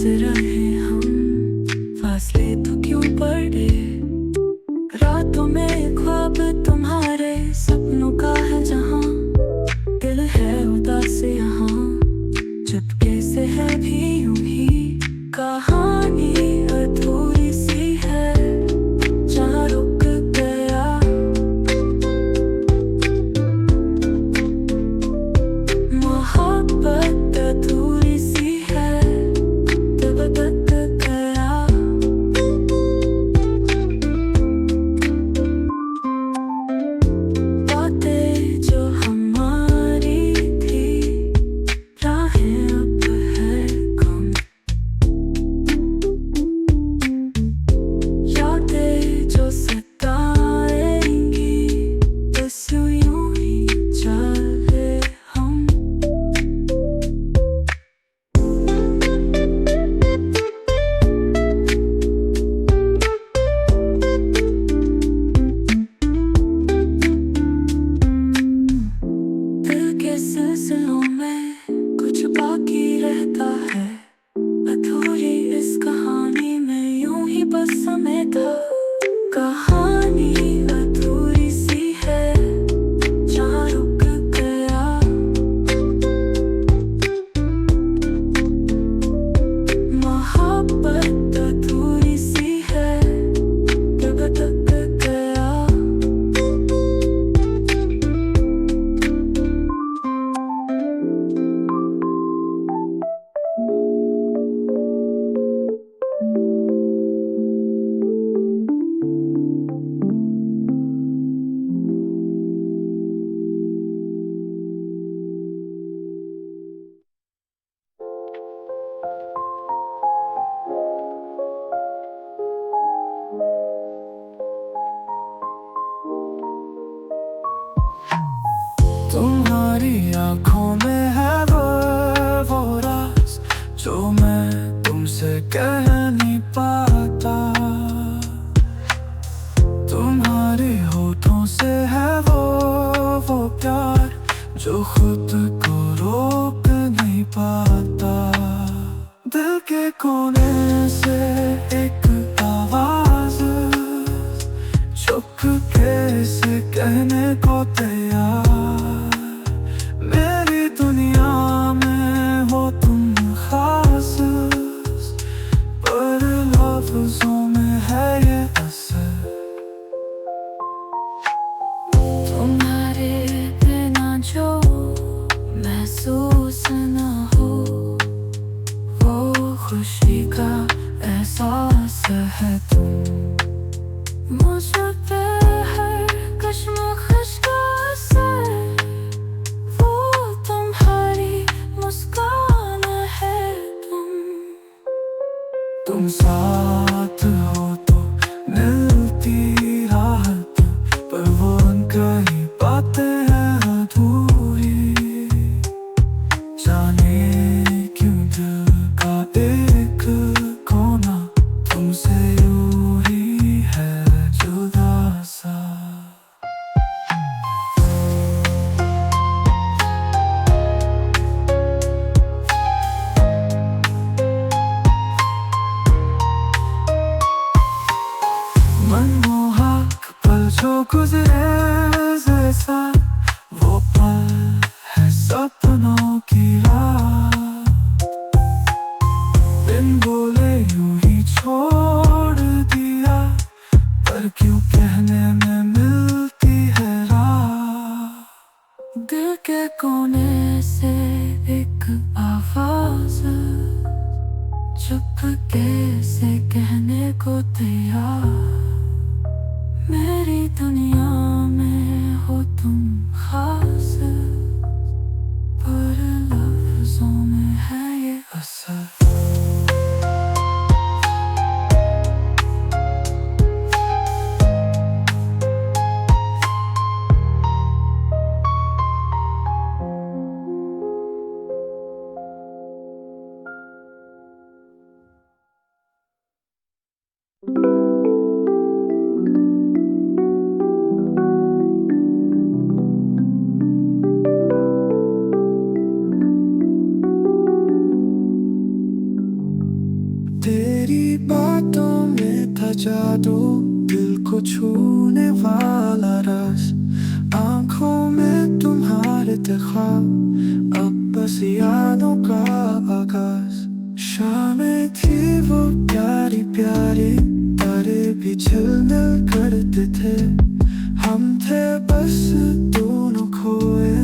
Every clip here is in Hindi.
से रहे हम, फासले तो क्यों पड़े। रातों में ख्वाब तुम्हारे, सपनों का है जहां, दिल है उदास यहाँ, चुपके से है भी यूं ही। कहानी अधूरी सी है जहाँ रुक गया, मोहब्बत अधूरी सी है तब तक गया। बातें जो हमारी थी, राहें अब है कम, यादें जो सताएंगी, बस यूं ही चले हम। दिल के सिलसिलों में कुछ बाकी रहता है, अधूरी इस कहानी में यूं ही बस समय था। कहानी अधूरी सी है जहाँ रुक गया, मोहब्बत अधूरी सी है तब तक गया। तुम्हारी आंखों में है वो राज जो मैं तुमसे कह नहीं पाता। तुम्हारे होठों से है वो प्यार जो खुद को रोक नहीं पाता। दिल के कोने से एक आवाज चुपके से कहने को तैयार, मेरी दुनिया में हो तुम खास, पर लफ्जों में है ये असर। तुम्हारे बिना जो महसूस न हो, वो खुशी का एहसास है तुम। मुझ पे हर कश्मकश का असर, वो तुम्हारी मुस्कान है तुम साथ हो तो मिलती राहत, पर वो कई बातें हैं अधूरी। जाने क्यों दिल का एक कोना तुमसे यूं ही है जुदा सा। मनमोहक पल जो गुजरे जैसा, वो पल है सपनों की राह। बिन बोले यूं ही छोड़ दिया, पर क्यों कहने में मिलती है राह। दिल के कोने से एक आवाज चुपके से कहने को तैयार, मेरी दुनिया में हो तुम खास, पर लफ्जों में है ये असर। तेरी बातों में था जादू, दिल को छूने वाला रस, आंखों में तुम्हारे ख्वाब, अब बस यादों का आगाज। शामें थी वो प्यारी प्यारी, तारे भी झिलमिल करते थे, हम थे बस दोनों खोए,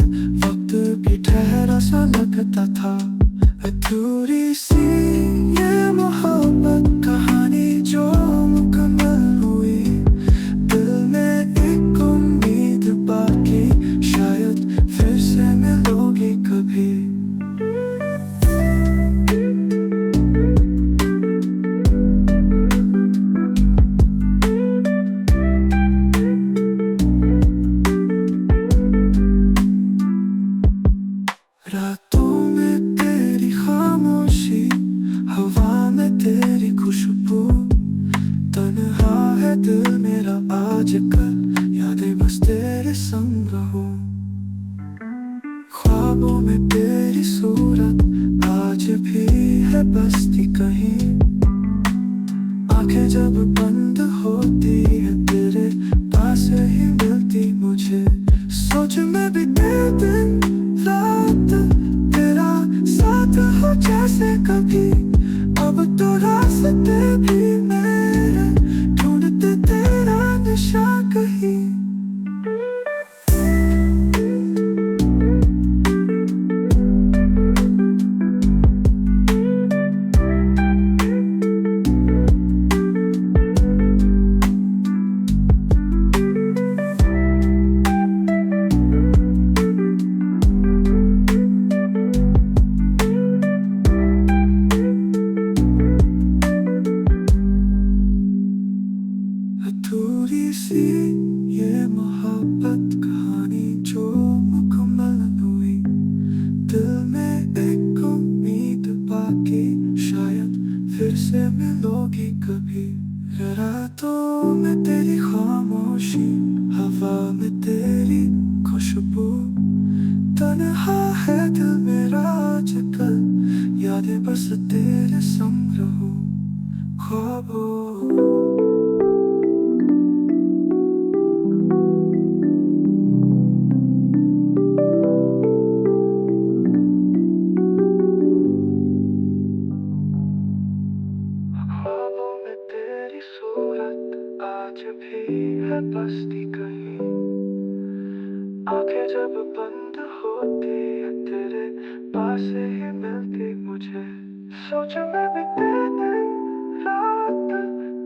वक्त भी ठहरा सा लगता था। अधूरी सी ये मोहब्बत कहानी जो मुकम्मल हुई, दिल में एक उम्मीद बाकी, शायद फिर से मिलोगी कभी। रातों में तेरी खामोशी, हवा में तेरी खुशबू, तन्हा है दिल मेरा आजकल, यादें बस तेरे संग रहूं। ख्वाबों में तेरी सूरत आज भी है बसती कहीं, आंखें जब बंद होती है तेरे पास ही मिलती मुझे। सोच में भी दिन रात तेरा साथ हो जैसे कभी, अब तो रास्ते भी मेरे ढूंढते तेरा निशान कहीं। अधूरी सी ये मोहब्बत कहानी जो मुकम्मल हुई, दिल में एक उम्मीद बाकी, शायद फिर से मिलोगी कभी। रातों में तेरी खामोशी, हवा में तेरी खुशबू, तन्हा है दिल मेरा आजकल, यादें बस तेरे संग रहूं। ख्वाबों तेरी सूरत आज भी है बसती कहीं, आंखें जब बंद होती है तेरे पास ही मिलती मुझे। सोच में भी दिन रात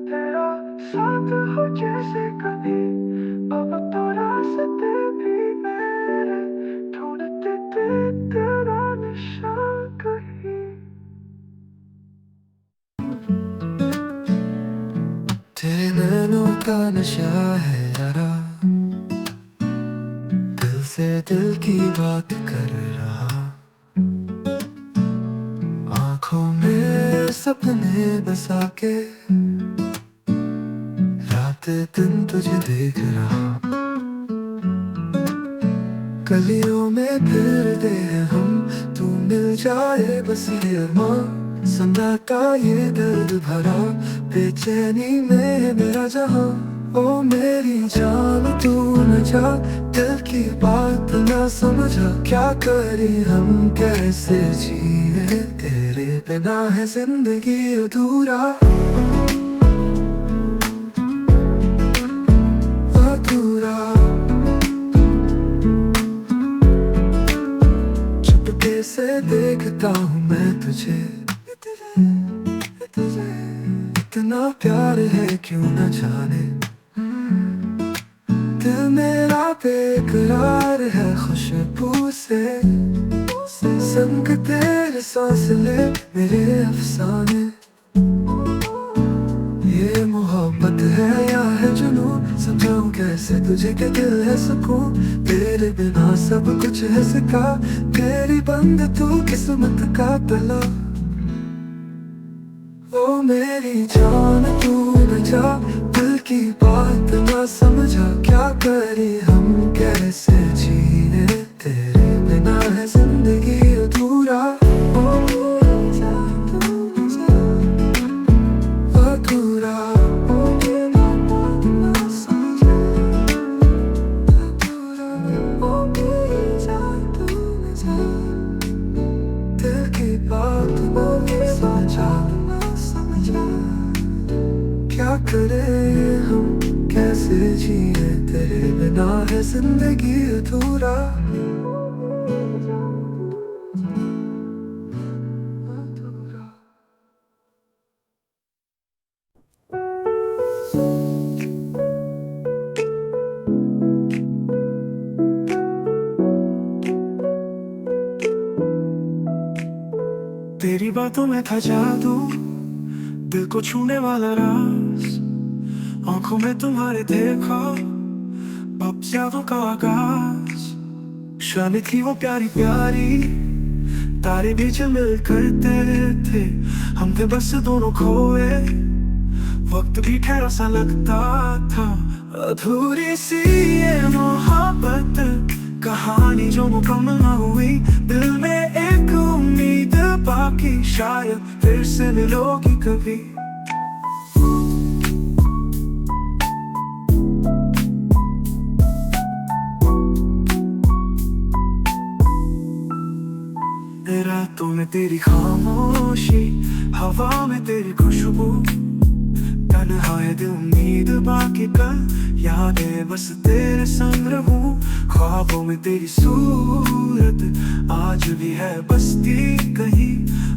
तेरा साथ हो जैसे कभी, अब तो रास्ते भी मेरे ढूंढते थे तेरा निशान कहीं। तेरे नैनों का नशा है यारा, दिल से दिल की बात कर रहा, आंखों में सपने बसा के, रात दिन तुझे देख रहा। गलियों में फिरते हैं हम, तू मिल जाए बस ये अरमान, सन्नाटा ये दर्द भरा, बेचैनी में मेरा जहां। ओ मेरी जान तू न जा, दिल की बात न समझा, क्या करें हम कैसे जिए, तेरे बिना है जिंदगी अधूरा अधूरा। चुपके से देखता हूँ मैं तुझे, इतना प्यार है क्यों न जाने, दिल मेरा बेकरार है खुशबू से, संग तेरे सांस ले मेरे अफसाने। ये मोहब्बत है या है जुनून, समझाऊं कैसे तुझे कि दिल है सुकून, तेरे बिना सब कुछ है सिका, तेरी बंद तू किस्मत का तला। ओ मेरी जान तू न जा, दिल की बात ना समझा, क्या करें हम कैसे जिए, तेरे बिना है जिंदगी अधूरा। ओ मेरी जान तू न जा, करें हम, कैसे जिए तेरे बिना है जिंदगी अधूरा। तेरी बातों में था जादू, दिल को छूने वाला राज, आंखों में तुम्हारे देखा अब यादों का आगाज। शान थी वो प्यारी प्यारी, तारे भी मिल करते थे, हम थे बस दोनों खोए, वक्त भी ठहरा सा लगता था। अधूरी सी ये मोहब्बत कहानी जो मुकम्मल न हुई, दिल में एक उम्मीद बाकी, शायद फिर से मिलोगी कभी। रातों में तेरी खामोशी, हवा में तेरी खुशबू, तन्हा है दिल उम्मीद बाकी, कल यादें बस तेरे संग रहूं। ख्वाबों में तेरी सूरत आज भी है बसती कहीं,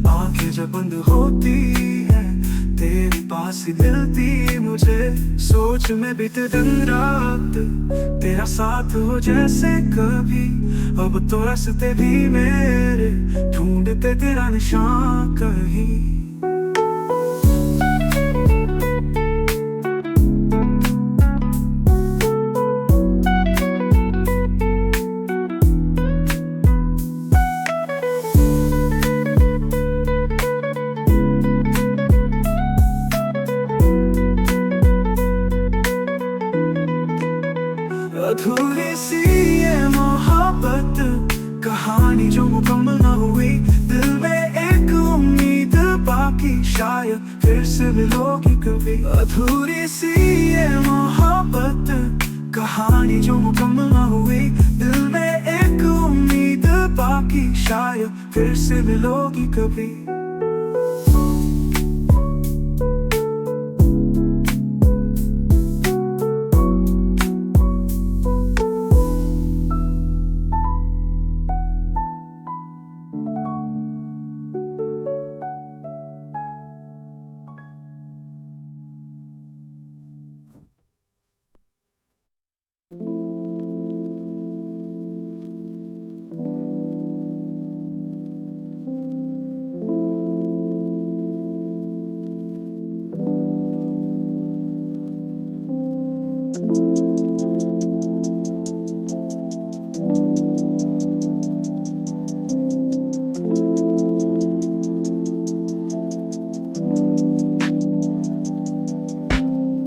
आंखें जब बंद होती है तेरे पास ही मिलती मुझे। सोच में बीते दिन रात तेरा साथ हो जैसे कभी, अब तो रास्ते भी मेरे ढूंढते तेरा निशान कहीं। अधूरी सी ये मोहब्बत कहानी जो मुकम्मल न हुई, दिल में एक उम्मीद बाकी, शायद फिर से मिलोगी कभी। अधूरी सी ये मोहब्बत कहानी जो मुकम्मल न हुई, दिल में एक उम्मीद बाकी, शायद फिर से मिलोगी कभी।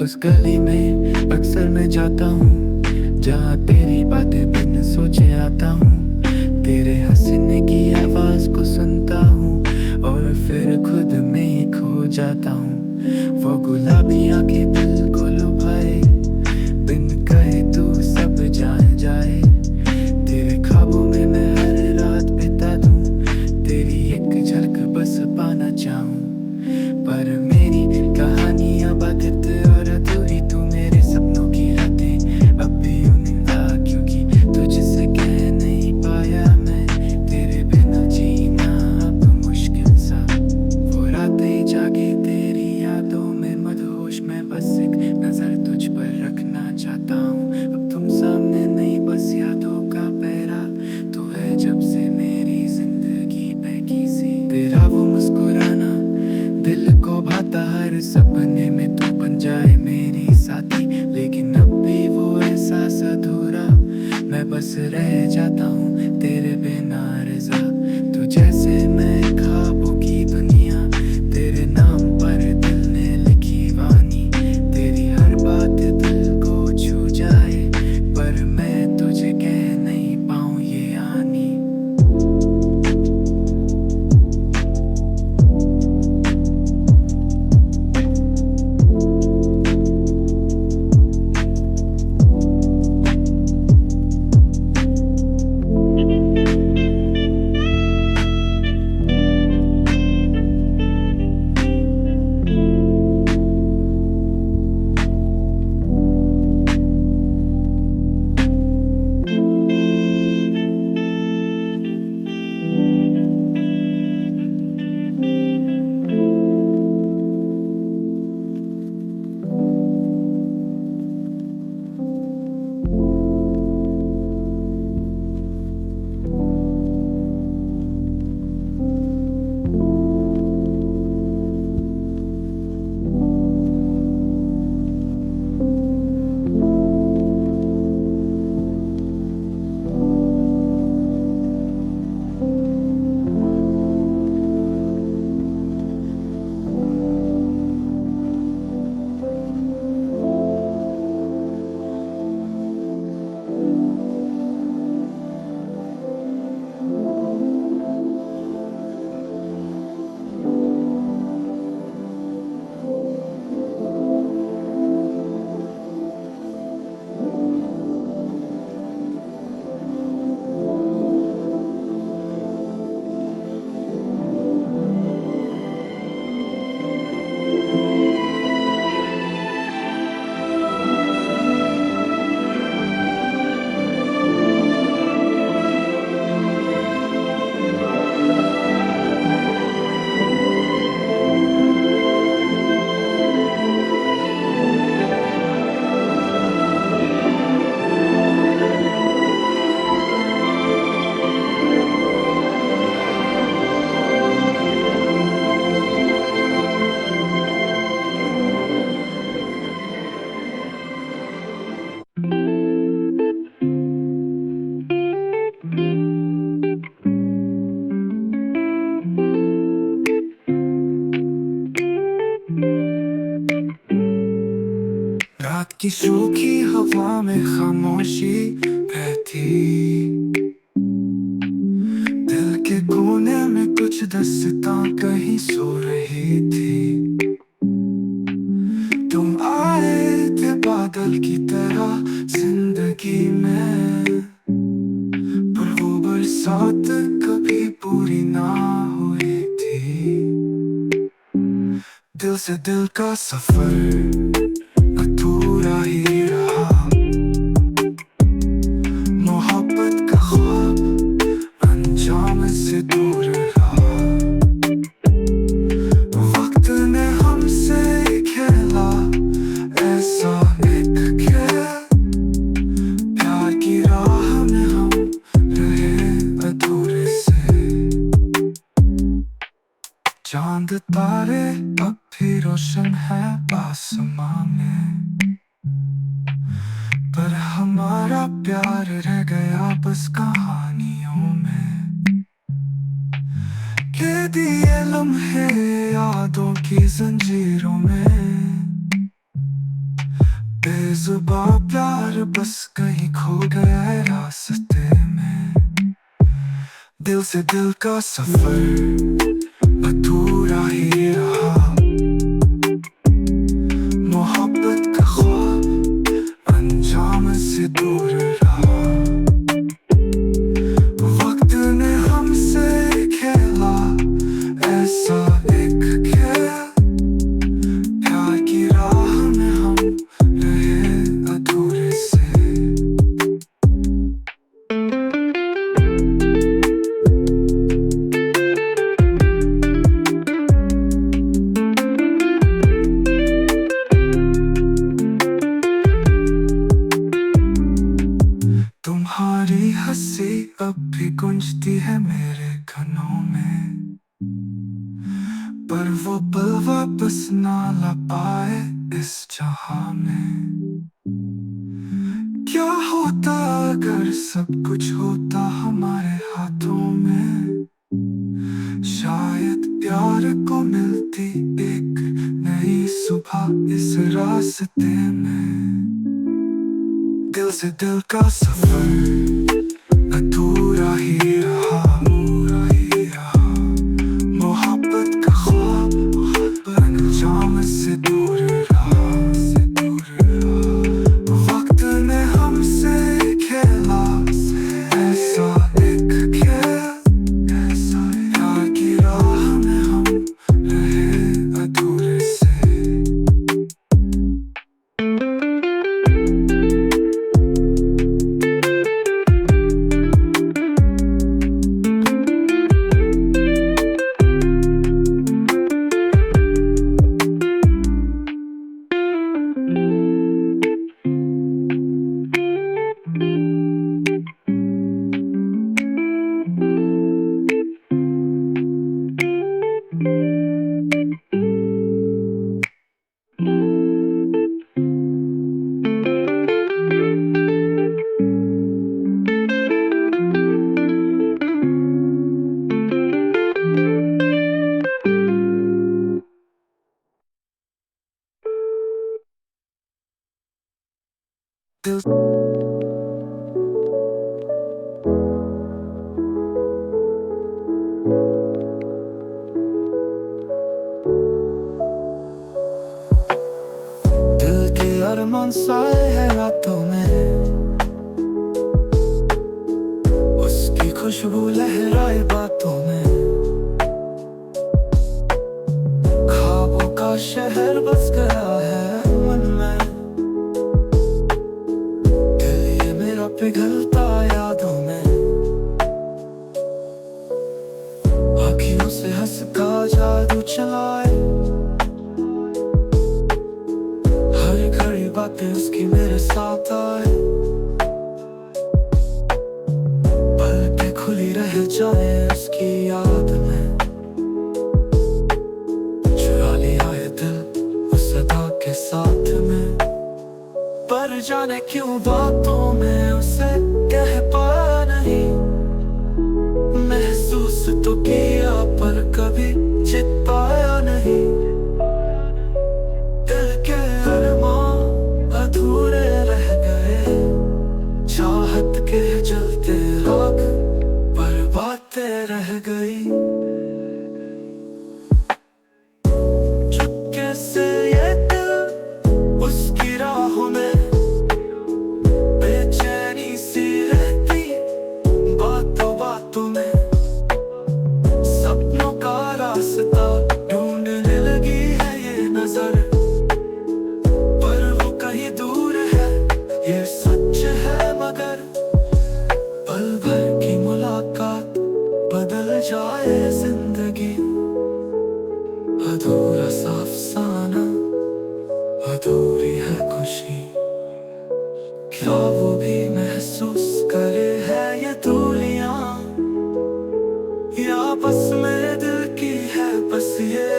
उस गली में अक्सर मैं जाता हूँ, जहाँ तेरी बातें बिन सोचे आता हूँ। तेरे हंसने की आवाज को सुनता हूँ और फिर खुद में ही खो जाता हूँ। वो गुलाबी आंखें दिल को लुभाए, बिन कहे तू सब जान जाए। तेरे ख्वाबों में मैं हर रात बिता दूँ, तेरी एक झलक बस पाना चाहूँ। पर मेरी कहानी अब बाधित और अधूरी, तू मेरे सपनों की रातें अब भी उनिंदा, क्योंकि तुझसे कह नहीं पाया मैं, तेरे बिना जीना अब मुश्किल सा। वो रातें जागे तेरी यादों में मदहोश, मैं बस एक नजर तुझ पर रखना चाहता हूँ। अब तुम सामने नहीं बस यादों का पहरा, तू है जब से मेरी जिंदगी बहकी सी। तेरा वो मुस्कुराना दिल को भाता, हर सपने में तू बन जाए मेरी साथी। लेकिन अब भी वो एहसास अधूरा, मैं बस रह जाता हूँ तेरे बिना रज़ा। तू जैसे मैं ख्वाबों की दुनिया, तेरे नाम पर दिल ने लिखी वानी। तेरी हर बात दिल को छू जाए, पर मैं तुझे कह नहीं पाऊँ ये आनी। की सूखी हवा में खामोशी बहती, दिल के कोने में कुछ दास्तां कहीं सो रही थी। तुम आए थे बादल की तरह जिंदगी में, पर वो बरसात कभी पूरी ना हुई थी। दिल से दिल का सफर अधूरा ही रहा, मोहब्बत का ख्वाब अंजाम से दूर रहा। वक्त ने हमसे खेला ऐसा एक खेल, प्यार की राह में हम रहे अधूरे से। चांद तारे अब भी रोशन है आसमां में, पर हमारा प्यार रह गया बस कहानियों में। कैद ये लम्हे यादों की जंजीरों में, बेजुबां प्यार बस कहीं खो गया है रास्ते में। दिल से दिल का सफर अधूरा ही रहा, मोहब्बत का ख्वाब अंजाम से दूर रहा। वक्त ने हमसे खेला ऐसा एक खेल, प्यार की राह में हम रहे अधूरे से। तुम्हारी हंसी अब भी गूंजती है मेरे कानों में, पर वो पल वापस ना ला पाए इस जहां में। क्या होता अगर सब कुछ होता हमारे हाथों में, शायद प्यार को मिलती एक नई सुबह इस रास्ते में। दिल से दिल का सफर अधूरा ही रहा, मोहब्बत का ख्वाब अंजाम से दूर रहा। वक्त ने हमसे खेला ऐसा एक खेल, प्यार की राह में हम रहे अधूरे से। दिल के अरमान साए है रातों में, उसकी खुशबू लहराए बातों में। ख्वाबों का शहर बस गया है मन में, पिघलता यादों में। आँखियों से हंस का जादू चलाए, हर घड़ी बातें उसकी मेरे साथ आए। पलकें खुली रह जाए उसकी याद में, चुरा लिया ये दिल उस अदा के साथ में। पर जाने क्यों बातों में उसे कह पाया नहीं, महसूस तो किया पर कभी जित पाया नहीं। दिल के अरमान अधूरे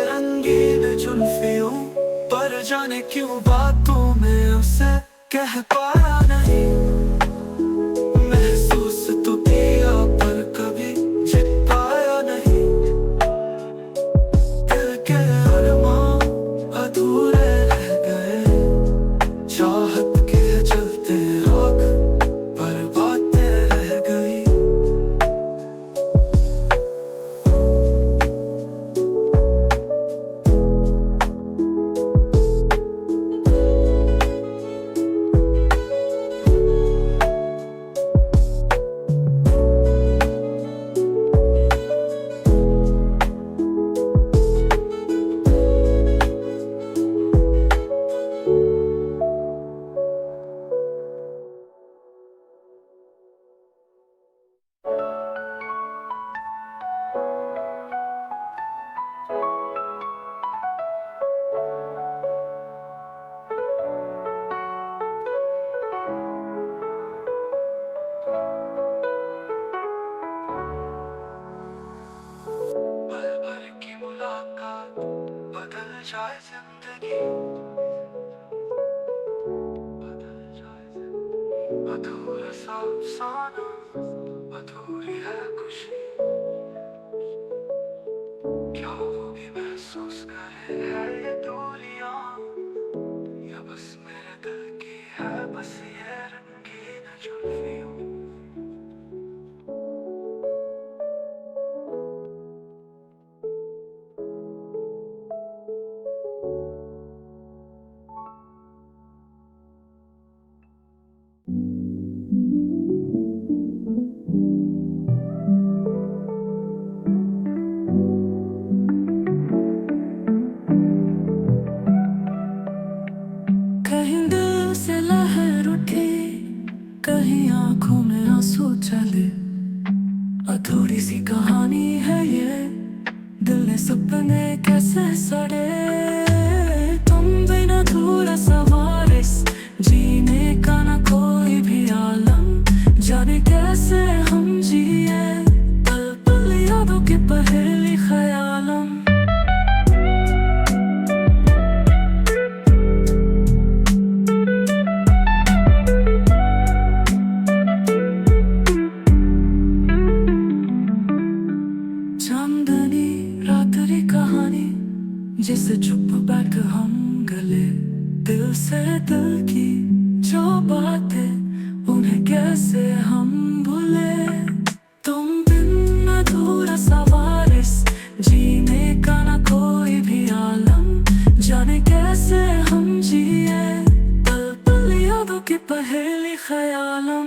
रंगीन जुल्फियों पर जाने क्यों बातों में उसे कह पाया नहीं। महसूस तो किया पर कभी जीत पाया नहीं। दिल के अरमां अधूरे रह गए, चाहत के चलते राख पर बातें रह गई। पल भर की मुलाकात बदल जाए जिंदगी, बदल जाए जिंदगी। अधूरा सा अफसाना, अधूरी है खुशी। क्या वो भी महसूस करे है ये दूरियां, या बस मेरे दिल की है बस ये रंगीन जुल्फियों। कहीं दिल से लहर उठे, कहीं आंखों में आंसू चले। अधूरी सी कहानी है ये, दिल ने सपने कैसे सड़े। तुम बिना अधूरा सा वारिस, जीने का ना कोई भी आलम। जाने कैसे हम जिए, पल पल यादों के पहेली ख्यालम। चांदनी रात्रि कहानी, जिसे चुप बैठ हम गले। दिल से दिल की जो बातें, उन्हें कैसे हम भूले। तुम बिन अधूरा सा वारिस, जीने का ना कोई भी आलम। जाने कैसे हम जिए, पल पल यादों की पहेली ख्यालम।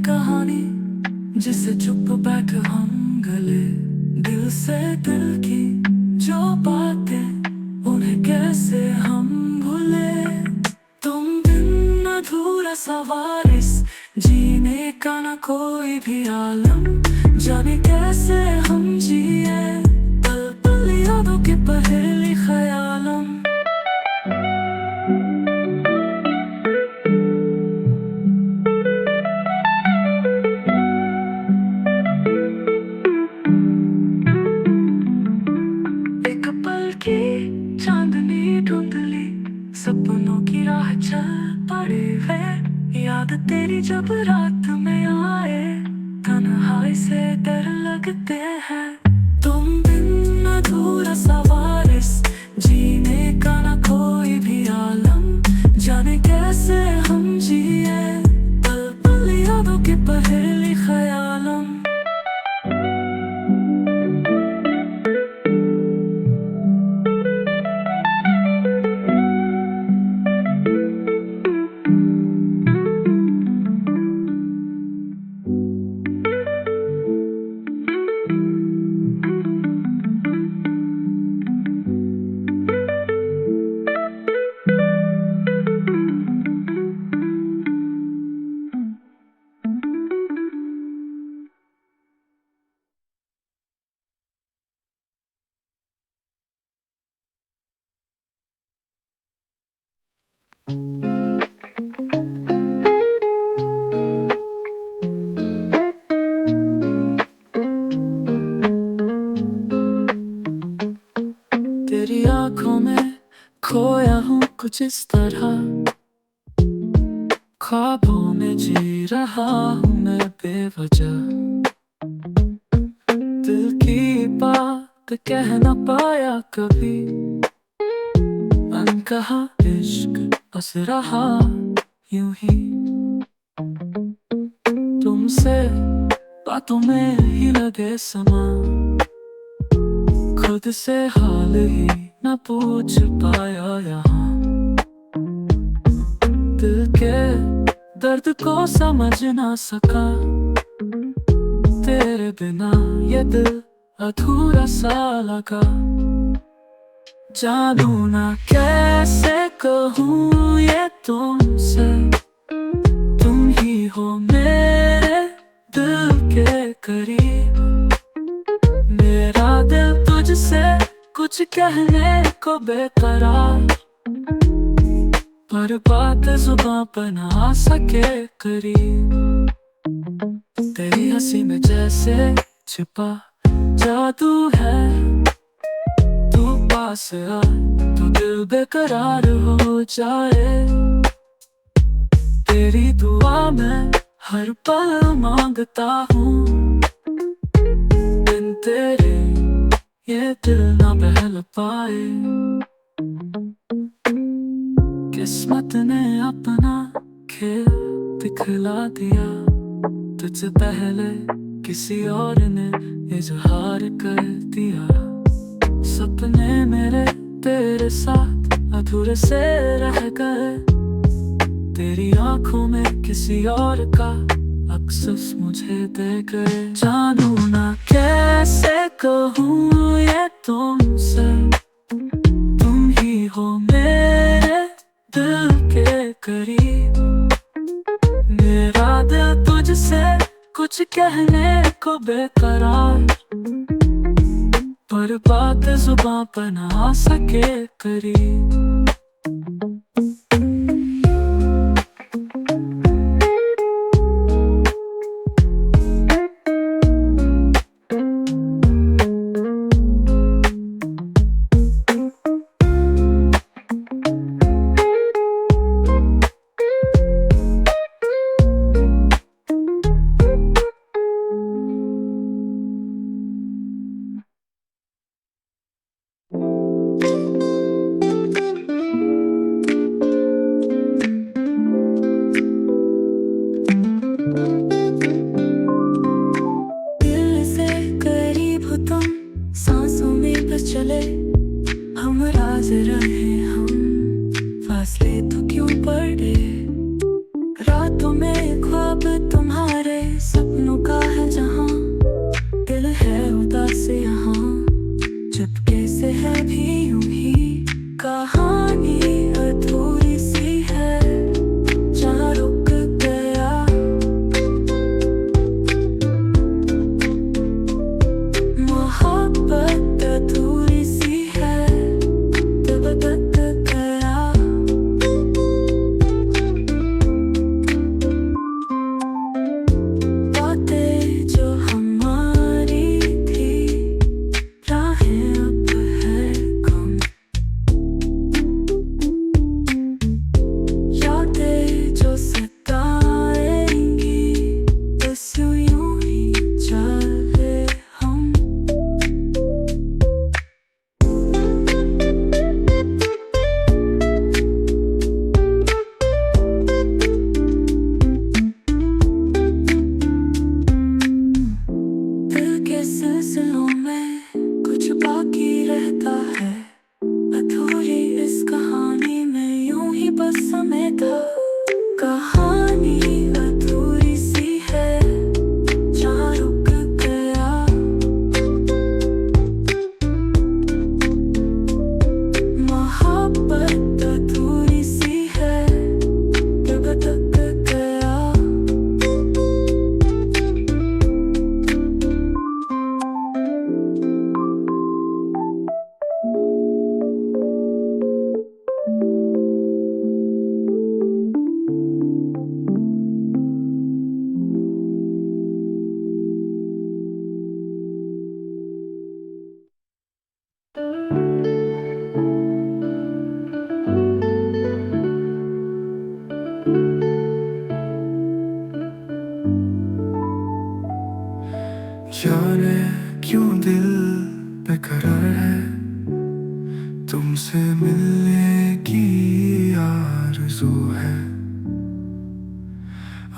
कहानी, जिसे चुप बैठ हम गले। दिल से दिल की जो बातें, उन्हें कैसे हम भूले। तुम बिन अधूरा सा वारिस, जीने का ना कोई भी आलम। जाने कैसे हम जिए, पल पल यादों के पहेली ख्यालम। चांदनी धुंधली, सपनों की राह चल पड़े वे। याद तेरी जब रात में आए, तन्हाई से डर लगते हैं। तुम बिन अधूरा सा वारिस, जीने का ना कोई भी आलम। जाने कैसे हम जिए, पल पल यादों के पहेली ख्यालम। में खोया हूँ कुछ इस तरह, ख्वाबों में जी रहा हूँ मैं बेवजह। दिल की बात कह न पाया कभी, अनकहा इश्क बस रहा यूं ही। तुमसे बातों में ही लगे समा, खुद से हाल ही न पूछ पाया यहाँ। दिल के दर्द को समझ ना सका, तेरे बिना ये दिल अधूरा सा लगा। जानू ना कैसे कहूँ ये तुमसे, तुम ही हो मेरे दिल के करीब। मेरा दिल तुझसे कुछ कहने को बेकरार, पर बात जुबां पर ना आ सके करीब। तेरी हंसी में जैसे छिपा जादू है, तू पास आ तो दिल बेकरार हो जाए। तेरी दुआ में हर पल मांगता हूँ, बिन तेरे ये दिल ना बहल पाए। किस्मत ने अपना खेल दिखला दिया, तुझसे पहले किसी और ने इजहार कर दिया। सपने मेरे तेरे साथ अधूरे से रह गए, तेरी आंखों में किसी और का अक्सस मुझे दे गए। जानू ना कैसे कहूँ ये तुमसे, तुम ही हो मेरे दिल के करीब। मेरा दिल तुझसे कुछ कहने को बेकरार, पर बात जुबां पर ना आ सके करीब। दिल से करीब हो तुम, सांसों में बस चले हम, राज रहे हम, फासले तो क्यों पड़े। रातों में ख्वाब तुम्हारे, सपनों का है जहां, दिल है उदास यहाँ, चुपके से है भी यूं ही। कहानी अधूरी सी है जहाँ रुक गया, मोहब्बत अधूरी सी है तब तक गया। बातें जो हमारी थी, राहें अब है कम, यादें जो सताएंगी, बस यूं ही चले हम। दिल के सिलसिलों में कुछ बाकी रहता है, अधूरी इस कहानी में यूं ही बस समय था। कहानी अधूरी सी है जहाँ रुक गया, मोहब्बत अधूरी सी है तब तक गया। मिलने की आरज़ू है,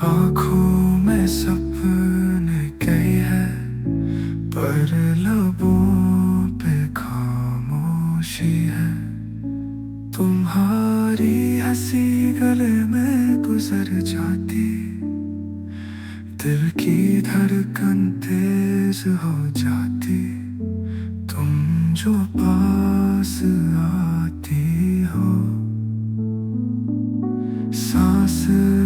आँखों में सपने कई है, पर लबों पे खामोशी है। तुम्हारी हंसी गले में गुजर जाती, दिल की धड़कन तेज हो जाती। तुम जो पास आती हो, सांस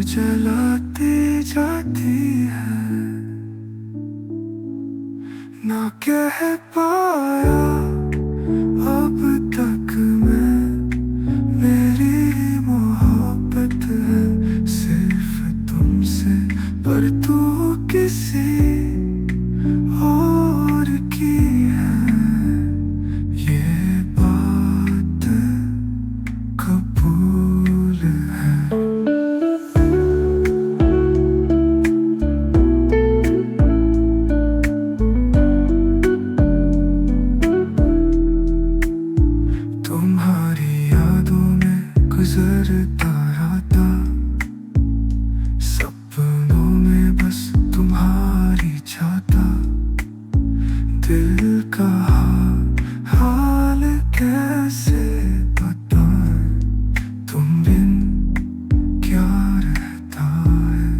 जलाती जाती है। ना कह पाया अब तक मैं, मेरी मोहब्बत है सिर्फ तुमसे, पर तू किसी और की है, ये बात कबूल है। तुम्हारी यादों में गुजरता राता, सपनों में बस तुम्हारी छाता। दिल का हाल कैसे बताएं, तुम बिन क्या रहता है।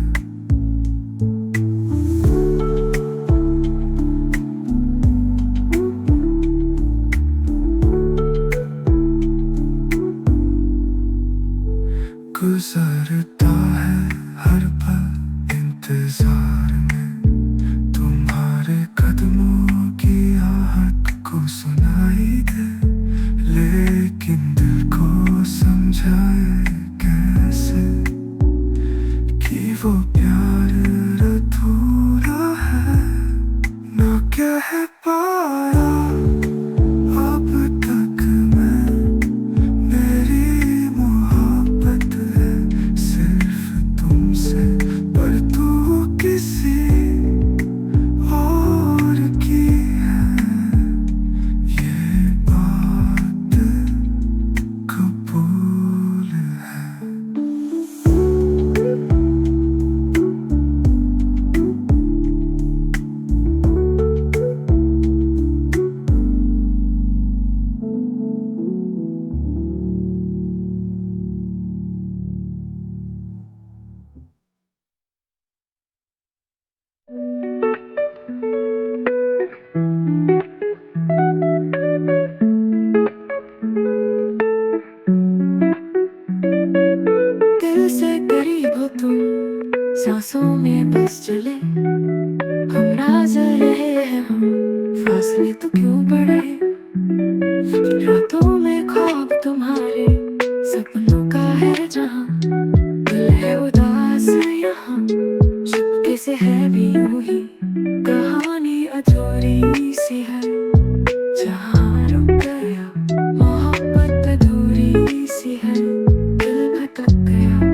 गुजरता है हर पल इंतजार में, तुम्हारे कदमों की आहट को सुनाई दे, लेकिन दिल को समझाए कैसे कि वो प्यार अधूरा है। ना कह पाया अब तक मैं, मेरी मोहब्बत है सिर्फ तुमसे, पर तू किसी और की है, ये बात कबूल है। दिल से करीब हो तुम, सांसों में बस चले, हम राज रहे हैं हम, फासले तो क्यों बढ़े। रातों में ख्वाब तुम्हारे, सपनों का है जहां, दिल है उदास यहाँ, चुपके से है भी यूं ही, कहानी अधूरी सी है। जहाँ रुक गया मोहब्बत अधूरी सी है, दिल भटक गया।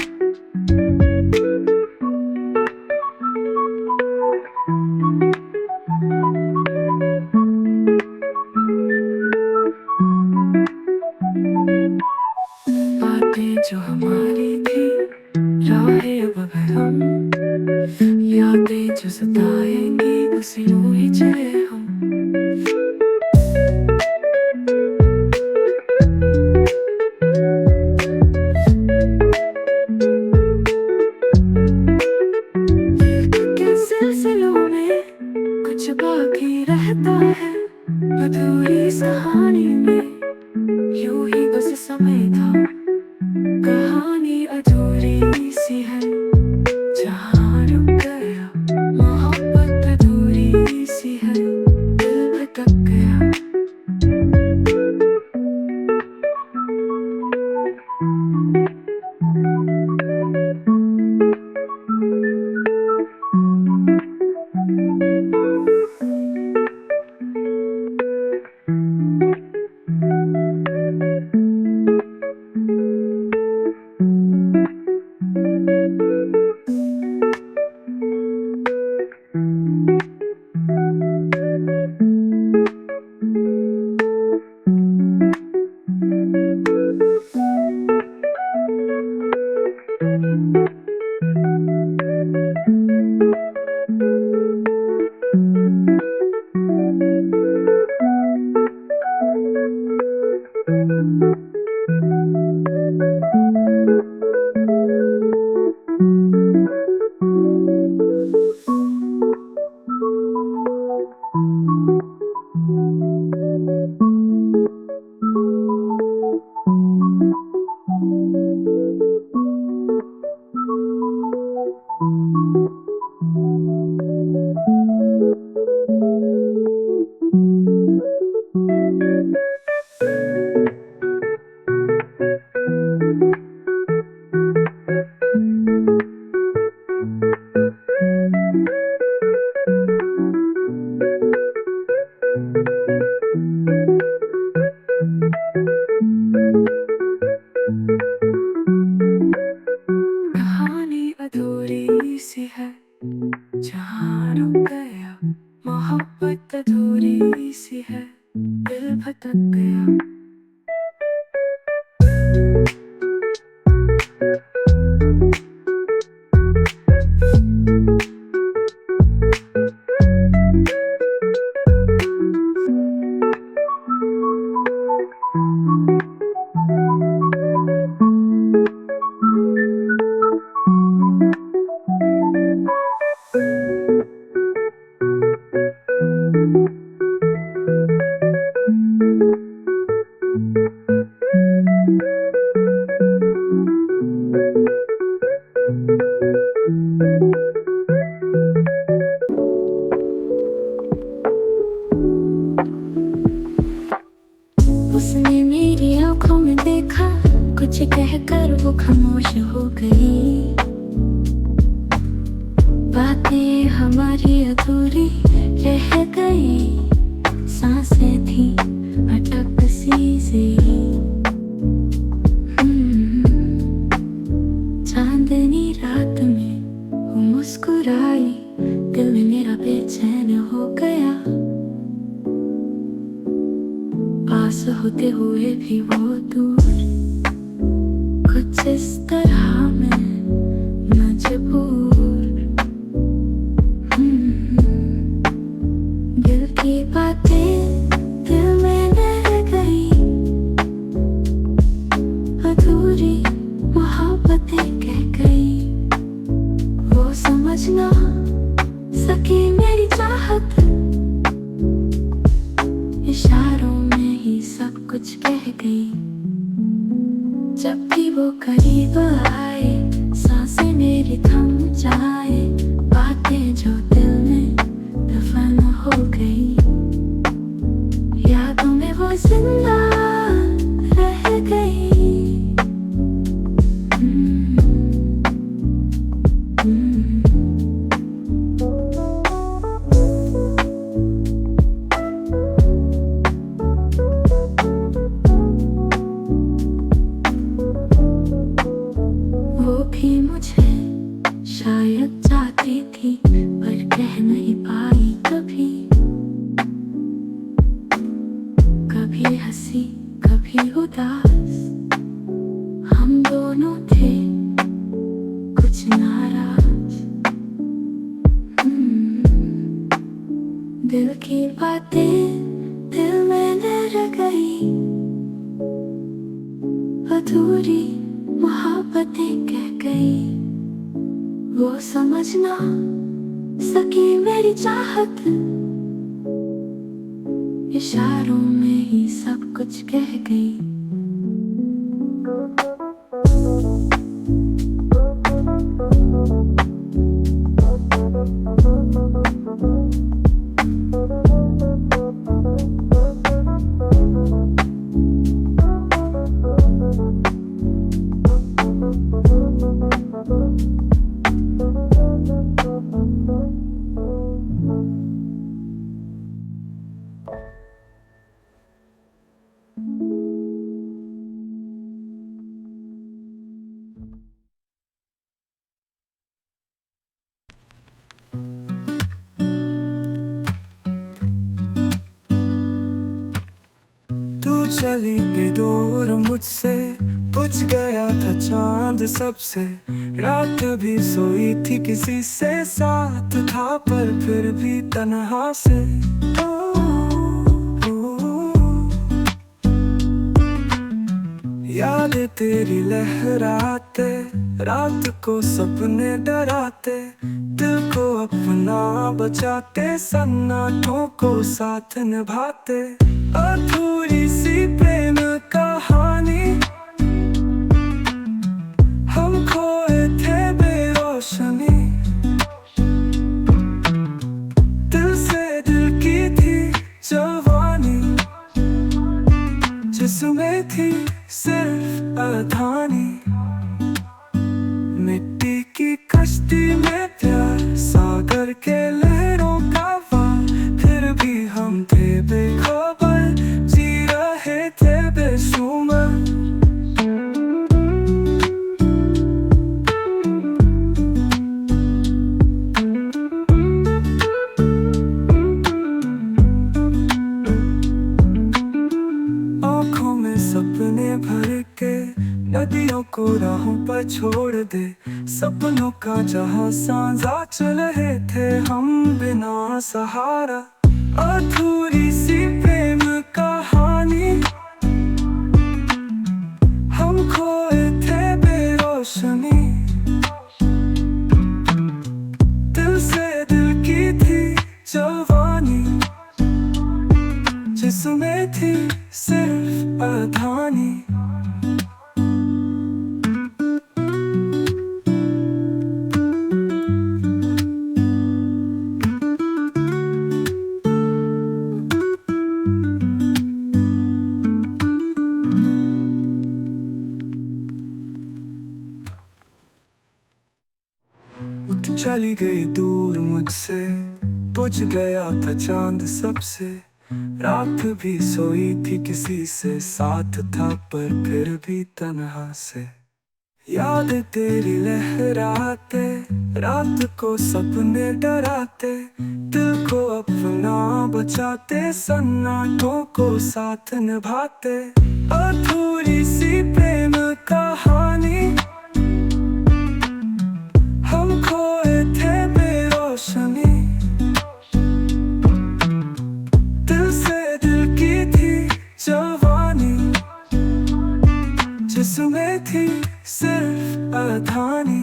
बातें जो हमारी थी, राहें अब है हम, यादें जो सताएंगी बस यूं ही चले हम। के सिलसिलों में कुछ बाकी रहता है, अधूरी इस कहानी में यूं ही बस समय था, कहानी अधूरी सी है। जहाँ रुक गया मोहब्बत अधूरी सी है, दिल भटक गया। कहानी अधूरी सी है जहाँ रुक गया, मोहब्बत अधूरी सी है, दिल भटक गया। उसने मेरी आंखों में देखा, कुछ कहकर वो खामोश हो गई। बातें हमारी अधूरी रह गई, सांसें थी अटक सी चांदनी रात में वो मुस्कुराई, दिल में मेरा बेचैन हो गया। पास होते हुए भी वो दूर, कुछ इस तरह मैं मजबूर। दिल की बातें दिल में रह गई, अधूरी मोहब्बतें कह गई। वो समझ ना सकी मेरी चाहत, इशारों में ही सब कुछ कह गई। जब भी वो करीब आए, सांसें मेरी थम जाए, बातें जो दिल में दफन हो गई। यादों में वो जिंदा रह गई। वो भी मुझे शायद चाहती थी, पर कह नहीं पाई कभी। कभी हंसी कभी उदास, हम दोनों थे कुछ नाराज। दिल की बातें दिल में रह गई, अधूरी मोहब्बतें कह गई। वो समझ ना सकी मेरी चाहत, इशारों में ही सब कुछ कह गई। तू चली गई दूर मुझसे, बुझ गया था चांद सबसे। रात भी सोई थी किसी से, साथ था पर फिर भी तन्हा से। याद तेरी लहराते, रात को सपने डराते, दिल को अपना बचाते, सन्नाटों को साथ निभाते। अधूरी सी प्रेम कहानी, हम खोए थे बेरोशनी। दिल से दिल की थी जवानी, जिसमें थी सिर्फ अधानी। मिट्टी की कश्ती में प्यार, सागर के लहरों का वार, फिर भी हम थे बेखबर, जी रहे थे बेशुमार। आँखों में सपने भर के नदियों को राहों पर छोड़ दे, सपनों का जहां सांझा चल रहे थे हम बिना सहारा। अधूरी सी प्रेम कहानी, हम खोए थे बेरोशनी। दिल से दिल की थी जवानी, जिसमें थी सिर्फ अधानी। चली गई दूर मुझसे, बुझ गया था चांद सबसे। रात भी सोई थी किसी से, साथ था पर फिर भी तन्हा से। याद तेरी लहराते, रात को सपने डराते, दिल को अपना बचाते, सन्नाटों को साथ निभाते। अधूरी सी प्रेम कहानी, हम खोए थे बेरोशनी। दिल से दिल की थी जवानी, जिसमें थी सिर्फ अधानी।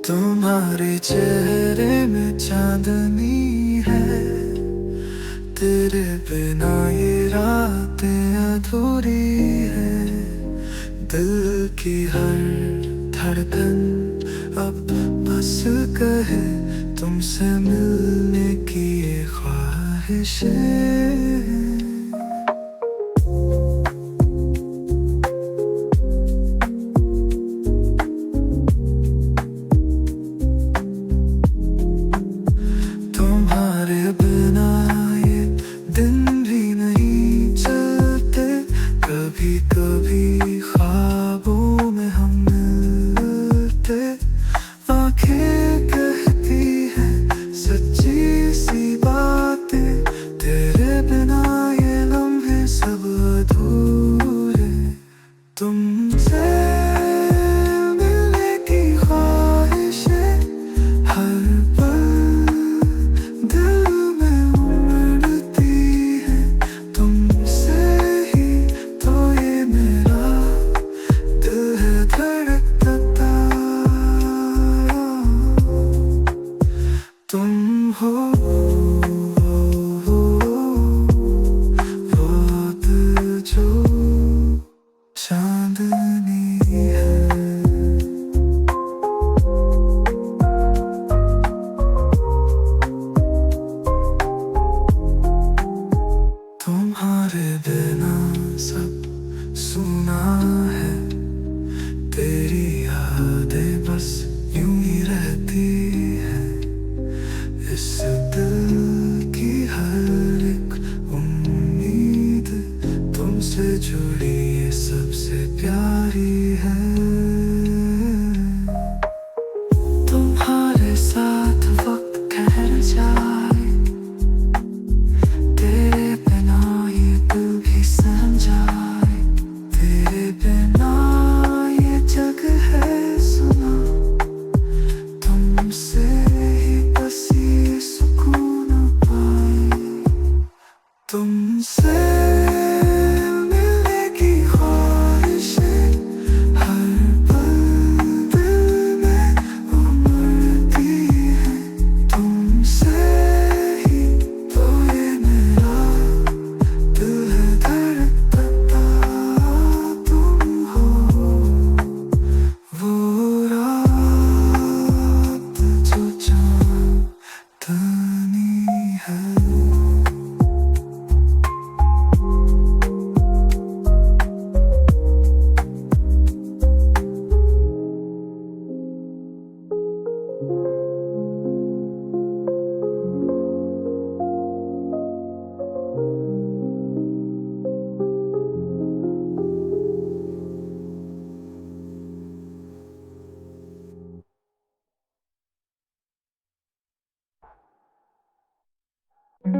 तुम्हारे चेहरे में चांदनी है, तेरे बिना ये रातें अधूरी है। दिल की हर धड़कन अब बस कहे, तुमसे मिलने की ये ख्वाहिश है। कभी ख्वाबों में हम मिलते, आँखें कहती हैं सच्ची सी बातें, तेरे बिना तू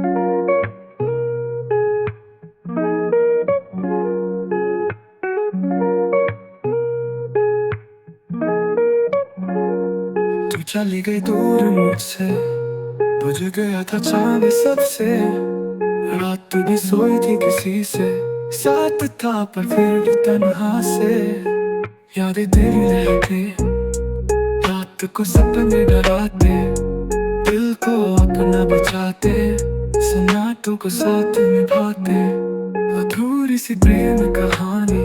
चली गई दूर मुझसे, बुझ गया था चांद सबसे। रात भी सोई थी किसी से, साथ था पर फिर भी तन्हा से। यादें तेरी रहते, रात को सपने डराते, दिल को अपना बचाते, सन्नाटों को साथ निभाते। अधूरी सी प्रेम कहानी,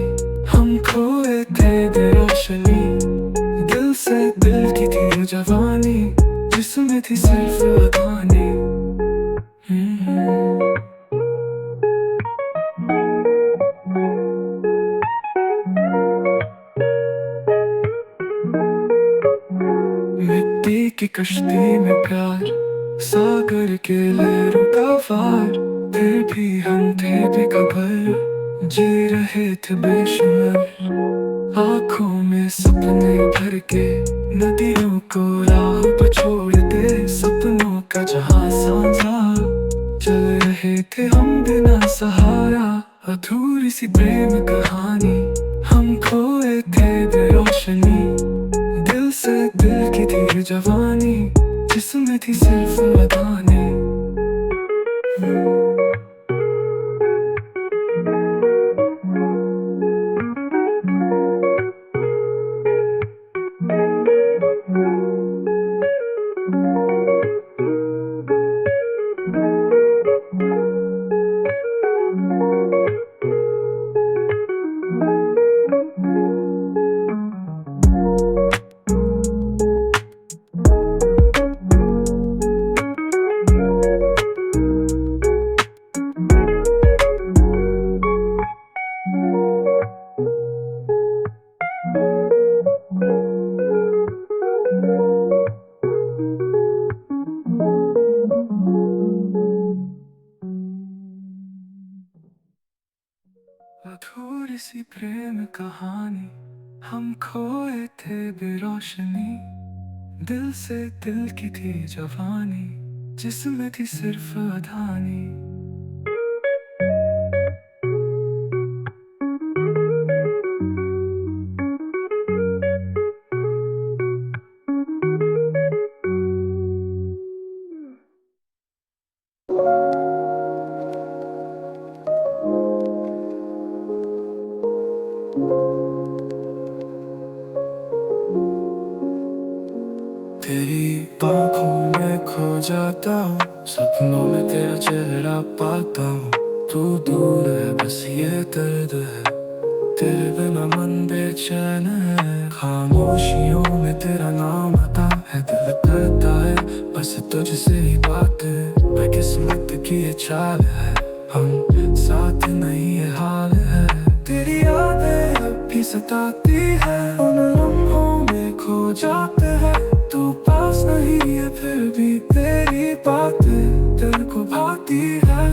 हम खोए थे बेरोशनी। दिल से दिल की थी जवानी, जिसमें थी सिर्फ अदानी। मिट्टी की कश्ती में प्यार, सागर के लहरों का वार। फिर भी हम थे बेखबर, जी रहे थे बेशुमार। आँखों में सपने भर के, नदियों को राह पर छोड़ दे। सपनों का जहां साझा, चल रहे थे हम बिना सहारा। अधूरी सी प्रेम कहानी, हम खोए थे बेरोशनी। दिल से दिल की थी जवानी, जिसमें थी सिर्फ अदानी। अधूरी सी प्रेम कहानी, हम खोए थे बेरोशनी। दिल से दिल की थी जवानी, जिसमें थी सिर्फ अदानी। तेरी आँखों में खो जाता हूँ, सपनों में तेरा चेहरा पाता हूँ। तू दूर है बस ये दर्द है, तेरे बिना मन बेचैन है। खामोशियों में तेरा नाम आता है, दिल करता है बस तुझसे ही बात है। मैं किस्मत की ये चाल है, हम साथ नहीं ये हाल है। तेरी यादें अब भी सताती है, उन लम्हों में खो जाते हैं। तू पास नहीं है फिर भी तेरी बातें दिल को भाती है।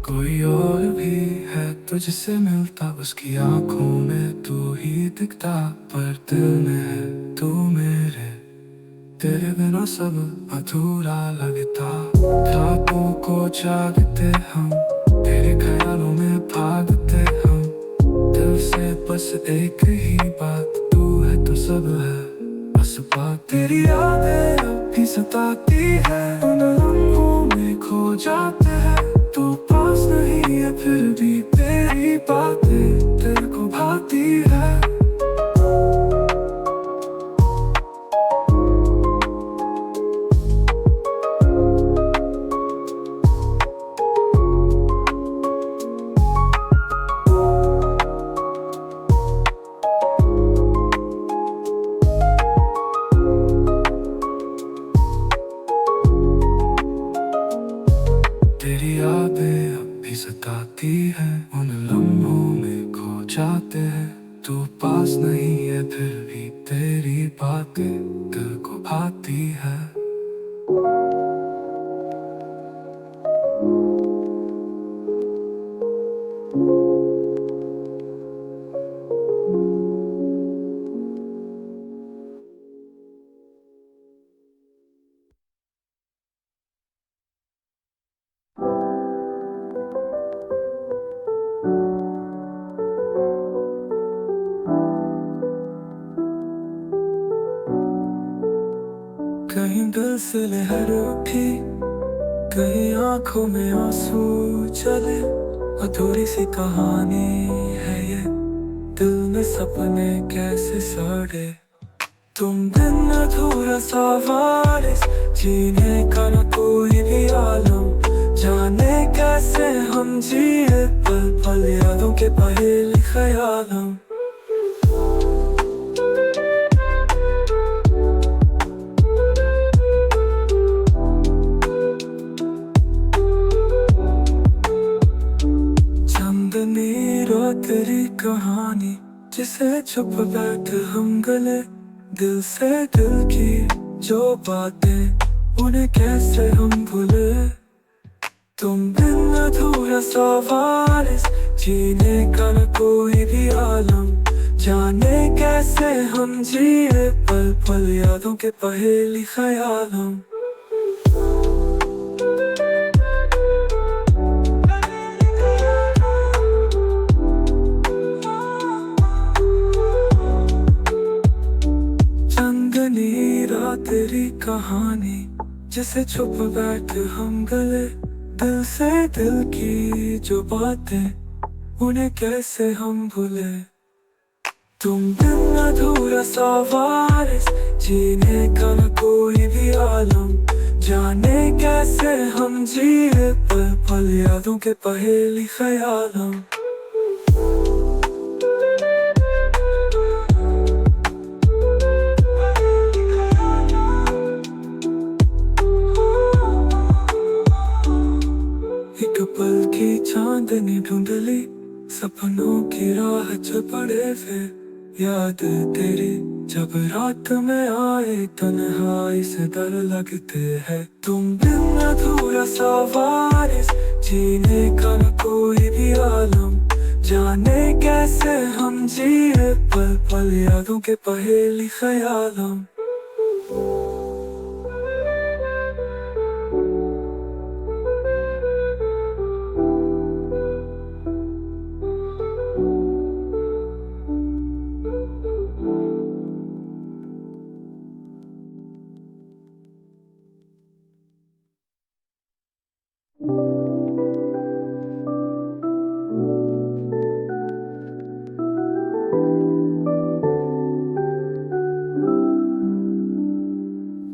कोई और भी है तुझसे मिलता, उसकी आंखों में तू ही दिखता। पर दिल में है तू मेरे, तेरे बिना सब अधूरा लगता। रातों को जागते हम, तेरे ख्यालों में भागते हम। दिल से बस एक ही बात, तू है तो सब है बस बात। तेरी यादें अब भी सताती है, उन लम्हों में खो जाते हैं। तू पास नहीं है फिर भी तेरी बातें दिल को भाती है। तेरी यादें अब भी सताती है, उन लम्हों में खो जाते हैं। तू पास नहीं है फिर भी तेरी बातें दिल को भाती है। दिल से लहर उठी, कहीं आंखों में आंसू चले। अधूरी सी कहानी है ये, दिल में सपने कैसे सड़े। तुम बिन अधूरा सा वारिस, जीने का न कोई भी आलम। जाने कैसे हम जिए पल पल यादों के पहेली ख्यालम। चांदनी रात तेरी कहानी, जिसे छुप बैठे हम गले। दिल से दिल की जो बातें, उन्हें कैसे हम भूले। तुम बिन अधूरा सा वारिस, जीने का न कोई भी आलम। जाने कैसे हम जिए पल पल यादों के पहेली ख्यालम। चांदनी रात तेरी कहानी, जिसे छुप बैठे हम गले। दिल से दिल की जो बातें, उन्हें कैसे हम भूले। तुम बिन अधूरा सा वारिस, जीने का न कोई भी आलम। जाने कैसे हम जिए पल पल यादों के पहेली ख्यालम। एक पल की चांदनी ढूंढली, सपनों की राह जो पड़े फिर। याद तेरी जब रात में आए, तन्हाई से डर लगते हैं। तुम बिन अधूरा सा वारिस, जीने का न कोई भी आलम। जाने कैसे हम जिए पल पल यादों के पहेली ख्यालम।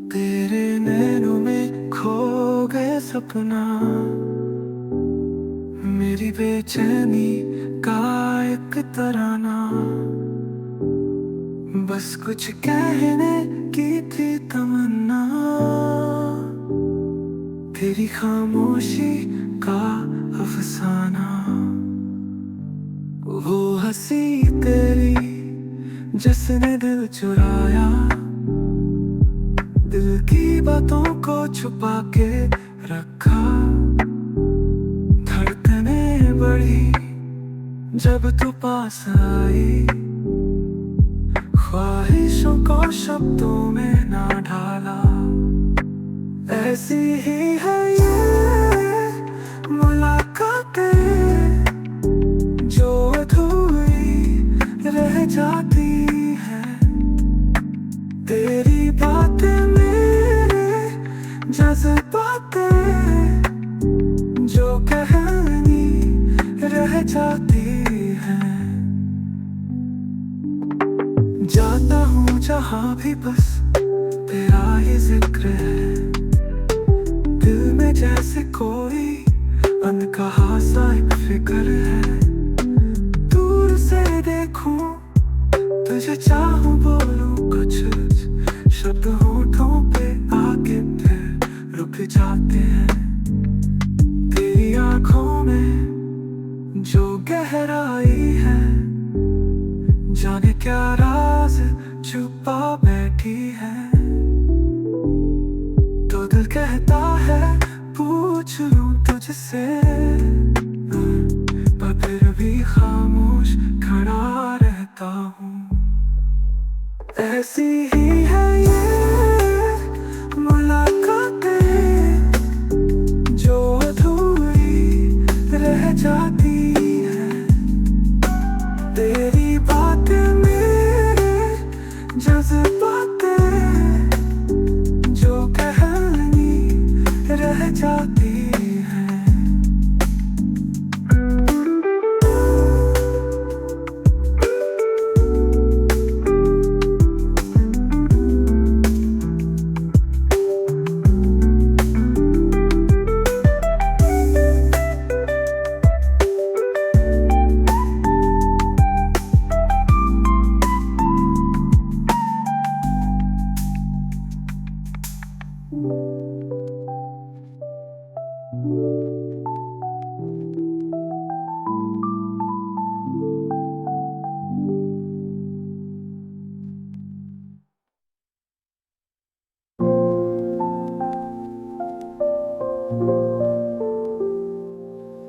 तेरे नैनों में खो गए सपना, मेरी बेचैनी का एक तराना। बस कुछ कहने की थी तमन्ना, तेरी खामोशी का अफसाना। वो हंसी तेरी जिसने दिल चुराया, दिल की बातों को छुपा के रखा। धड़कने बढ़ी जब तू पास आई, ख्वाहिशों को शब्दों में ना ढाला। ऐसी ही है ये मुलाकातें, जो अधूरी रह जाती है। तेरी बातें मेरे जज्बातें, जो कहानी रह जाती है। जाता हूँ जहाँ भी बस तेरा ही जिक्र है। दिल में जैसे कोई अनकहा सा एक फिक्र है। दूर से देखूं तुझे, चाहूं बोलूं कुछ, शब्द होठों पे आके फिर रुक जाते हैं। तेरी आंखों में जो गहराई है, जाने क्या राज छुपा बैठी है। तो दिल कहता है पूछ लूं तुझसे, पर फिर भी खामोश खड़ा रहता हूँ। ऐसी ही है ये मुलाकातें, जो अधूरी रह जाती है। तेरी बातें मेरे जज्बातें, जो कह जाती हैं।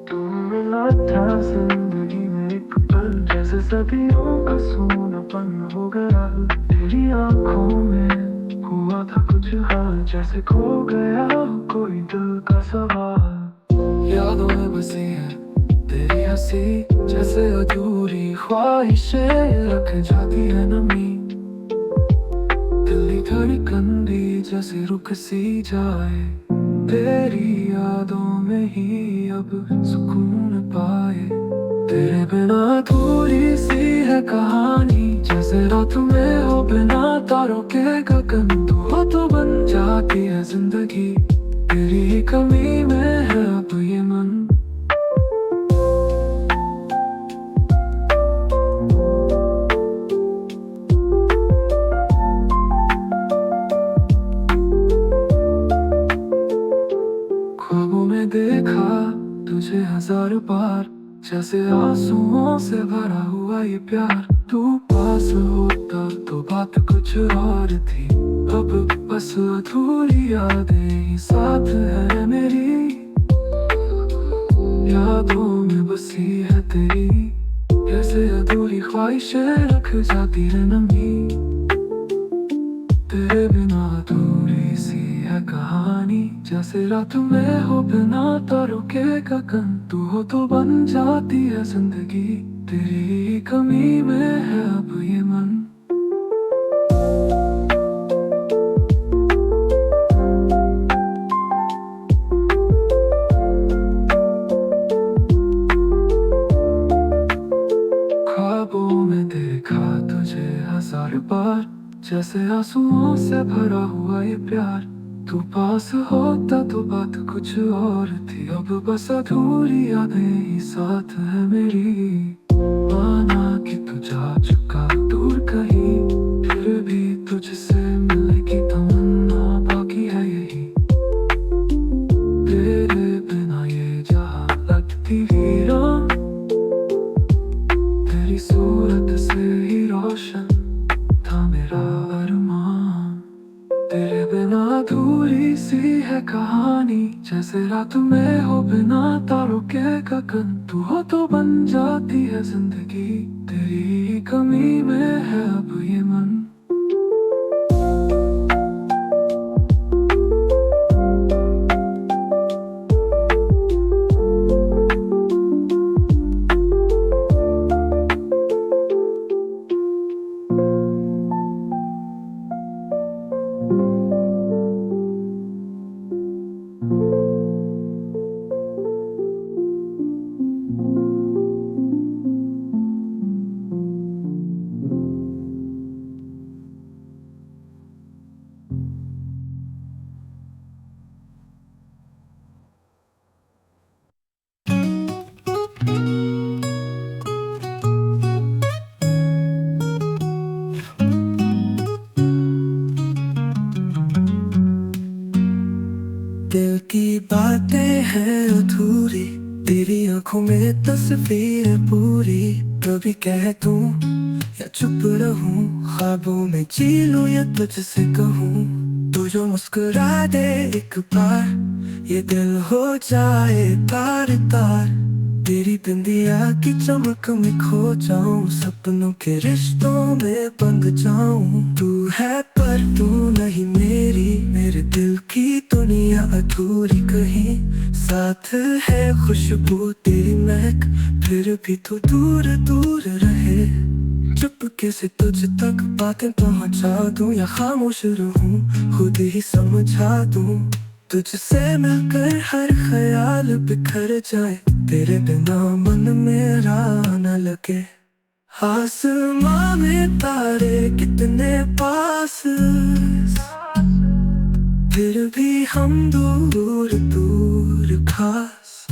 तुम मिला था जिंदगी में एक पल, जैसे सदियों का सोनापन हो गया। तेरी आंखों में हुआ था कुछ हाल, जैसे खो गया कोई दिल का सवाल। यादों में बसी है तेरी हंसी, जैसे अधूरी ख्वाहिशें रख जाती है नमी। दिल की धड़कन भी जैसे रुक सी जाए, तेरी यादों में ही अब सुकून पाए। तेरे बिना थोड़ी सी है कहानी, जैसे रात में हो बिना तारों के गगन। तू हो तो बन जाती है जिंदगी, तेरी ही कमी में है अब ये मन। ख्वाबों में देखा तुझे हजार बार, जैसे आंसुओं से भरा हुआ ये प्यार। तू पास होता तो बात कुछ और थी, अब बस अधूरी यादें ही साथ है मेरी। यादों में बसी है तेरी, जैसे अधूरी ख्वाहिशें रख जाती है नमी। तेरे बिना अधूरी सी है कहानी, जैसे रात में हो बिना तारों के गगन। तू हो तो बन जाती है जिंदगी, तेरी कमी में है अब ये मन। ख्वाबों में देखा तुझे हजार बार, जैसे आंसुओं से भरा हुआ ये प्यार। तू पास होता तो बात कुछ और थी, अब बस अधूरी यादें ही साथ है मेरी। माना कि तू जा चुका दूर कहीं, फिर भी तुझसे मिलने की तमन्ना बाकी है यही। तेरे बिना ये जहां लगती वीरान, तेरी सूरत से ही रोशन था मेरा अरमान। तेरे बिना अधूरी सी है कहानी, जैसे रात में हो बिना तारों के गगन। तू हो तो बन जाती है जिंदगी, तेरी कमी में है अब ये मन। दिल की बातें हैं अधूरी, तेरी आंखों में तस्वीर है पूरी। कभी कह दूं या चुप रहूं, ख्वाबों में जी लूं या तुझसे कहूं। तू जो मुस्कुरा दे एक बार, ये दिल हो जाए तार तार। तेरी बिंदिया की चमक में खो जाऊं, सपनों के रिश्तों में बंध जाऊं। तू है पर तू नहीं मेरी, मेरे दिल की दुनिया अधूरी कहीं। साथ है खुशबू तेरी महक, फिर भी तू दूर दूर रहे। चुपके से तुझ तक बातें पहुंचा दूं या खामोश रहूं, खुद ही समझा दूं। तुझसे मिलकर हर ख्याल बिखर जाए, तेरे बिना मन मेरा न लगे। आसमां में तारे कितने पास, फिर भी हम दूर दूर खास।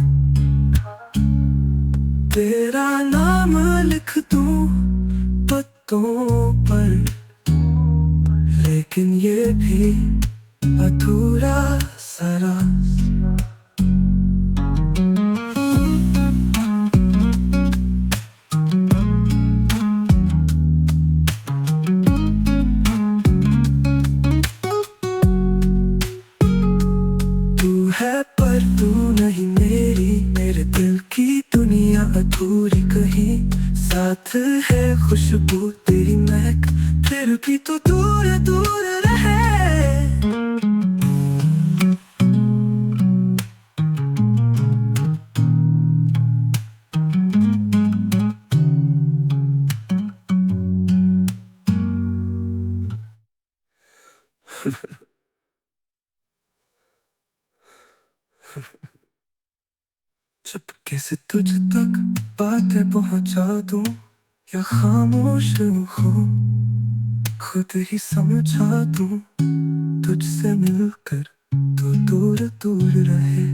तेरा नाम लिख दूं पत्तों पर, लेकिन ये भी अधूरा सा राज। तू है पर तू नहीं मेरी, मेरे दिल की दुनिया अधूरी कहीं। साथ है खुशबू तेरी महक, फिर भी तू दूर दूर रहे। चुपके से तुझ तक बातें पहुंचा दूं, या खामोश हो खुद ही समझा दूं। तुझसे मिलकर तो दूर दूर रहे।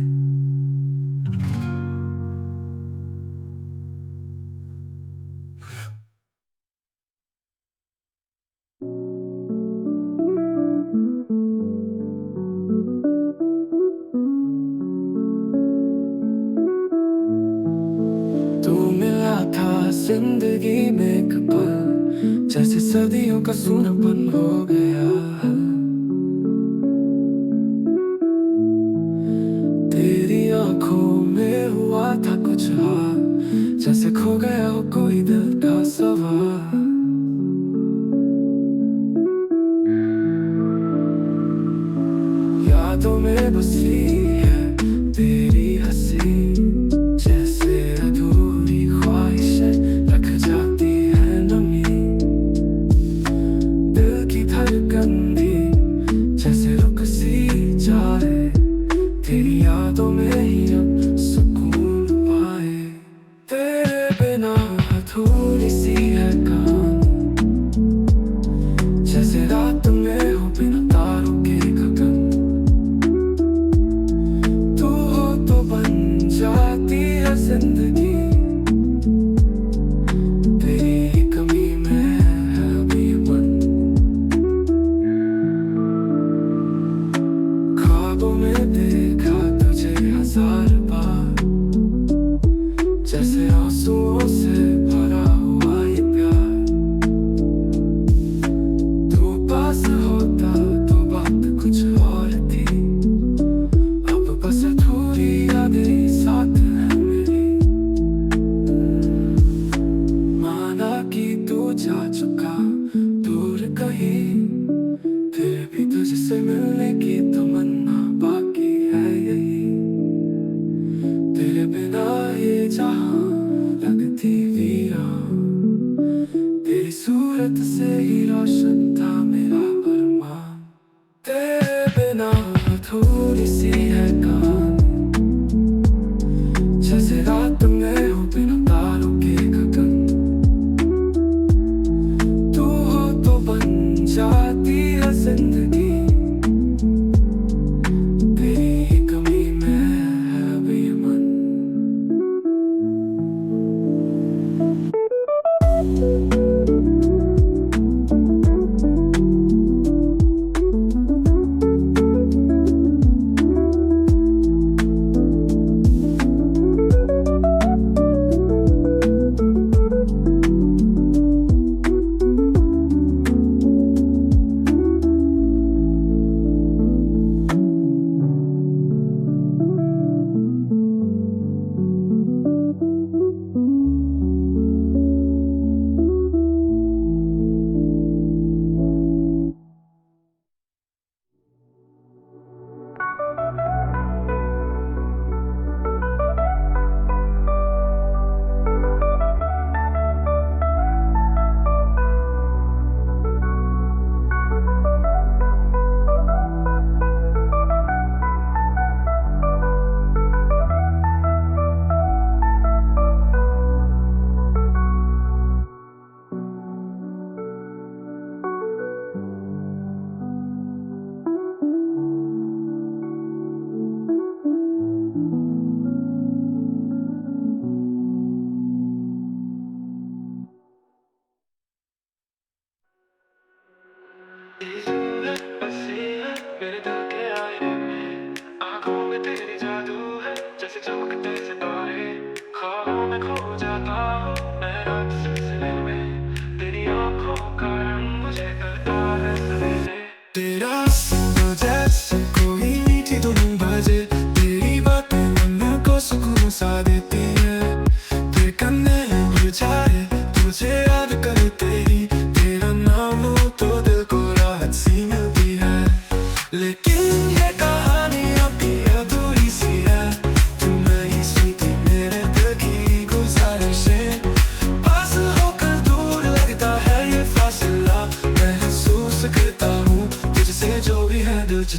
तू मिला था जिंदगी में एक पल, जैसे सर्दियों का सूनापन हो गया। तेरी आंखों में हुआ था कुछ हाल, जैसे खो गया हो कोई दिल का सवाल। यादों में बसी है तेरी हंसी, जैसे अधूरी ख्वाहिशें रख जाती है नमी। दिल की धड़कन भी जैसे रुक सी जाए, तेरी यादों में ही अब सुकून पाए। तेरे बिना अधूरी सी है कहानी, जैसे रात में हो बिना तारों के गगन। तू हो तो बन जाती है जिंदगी, तेरी कमी में है अभी मन। ख्वाबों में देखा तुझे हजार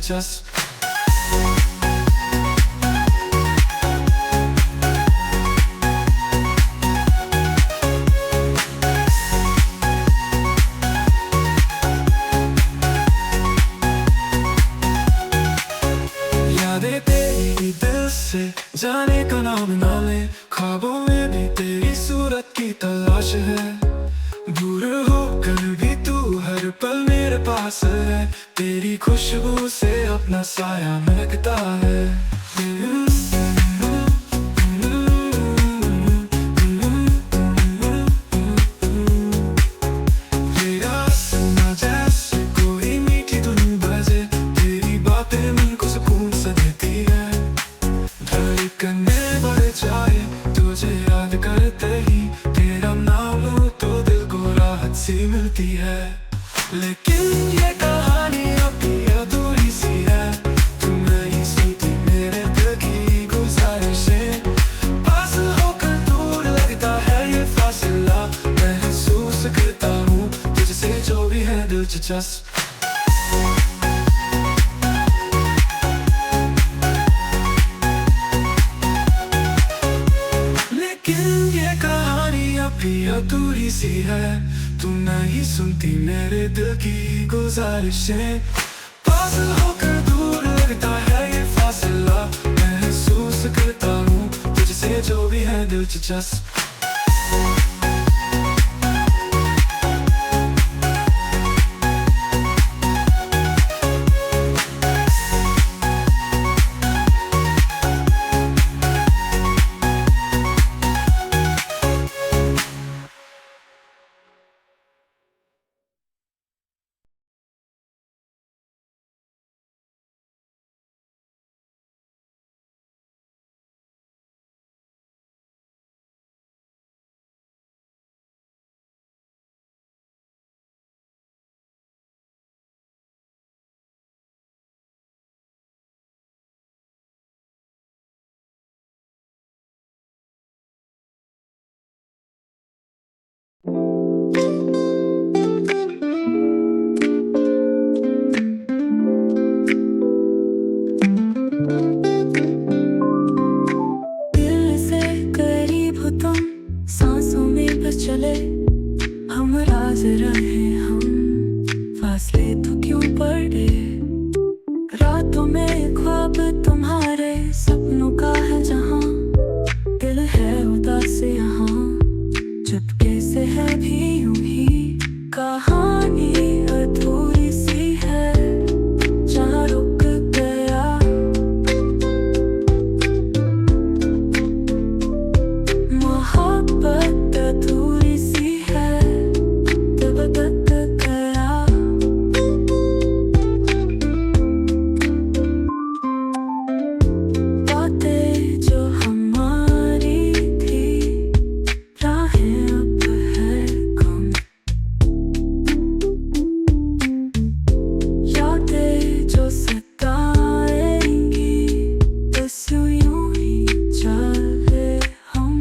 दिलचस्प। यादें तेरी दिल से जाने का नाम ना ले, ख्वाबों में भी तेरी सूरत की तलाश है। दूर होकर भी तू हर पल मेरे पास है, तेरी खुशबू से अपना साया महकता है। तेरा सुना जैसे कोई मीठी धुन बजे, तेरी बातें मन को सुकून सा देती है। धड़कने बढ़ जाए तुझे याद करते ही, तेरा नाम लूं तो दिल को राहत सी मिलती है। लेकिन ये कहानी अभी अधूरी सी है, तू नहीं सुनती मेरे दिल की गुजारिशें। पास होकर दूर लगता है ये फासला, महसूस करता हूँ तुझसे जो भी है दिलचस्प। लेकिन ये कहानी अभी अधूरी सी है, तू नहीं सुनती मेरे दिल की गुजारिशें। पास होकर दूर लगता है ये फासला, महसूस करता हूँ तुझसे जो भी है दिलचस्प। दिल से करीब हो तुम, सांसों में बस चले हम, राज रहे हम, फासले तो क्यों पड़े। रातों में ख्वाब तुम्हारे, सपनों का है जहां, दिल है उदास यहाँ, चुपके से है भी यूं ही। कहानी अधूरी सी है जहाँ रुक गया, मोहब्बत अधूरी सी है तब तक गया। बातें जो हमारी थी, राहें अब है कम, यादें जो सताएंगी बस यूं ही चले हम।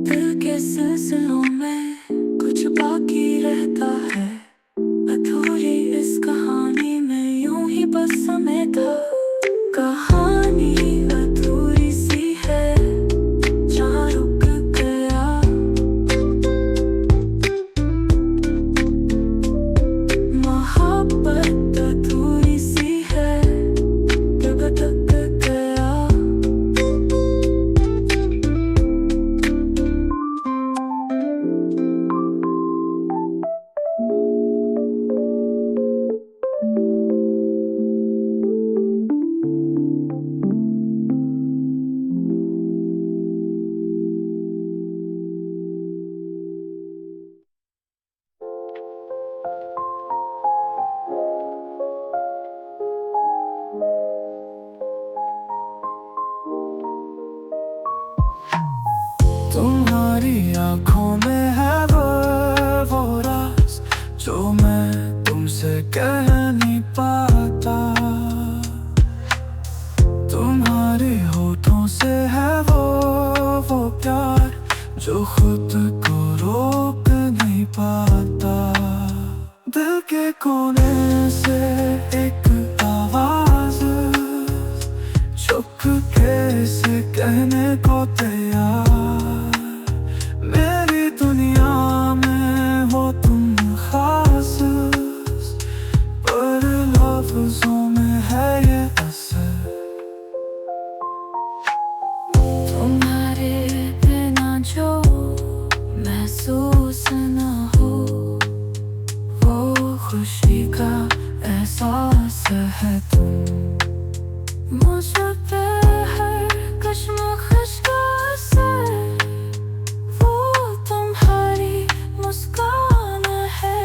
दिल के सिलसिलों में कुछ बाकी रहता है, अधूरी इस कहानी में यूं ही बस समय था। कहानी अधूरी सी है जहाँ रुक गया, मोहब्बत अधूरी सी है तब तक गया। तुम्हारी आंखों में है वो राज जो मैं तुमसे कह नहीं पाता। जो खुद को रोक नहीं पाता। दिल के कोने से एक आवाज चुपके से कहने को तैयार, मेरी दुनिया में हो तुम खास, पर लफ्जों में है ये असर। तुम्हारे बिना जो महसूस न हो, वो खुशी का एहसास है तुम। मुझ पे हर कश्मकश का असर, वो तुम्हारी मुस्कान है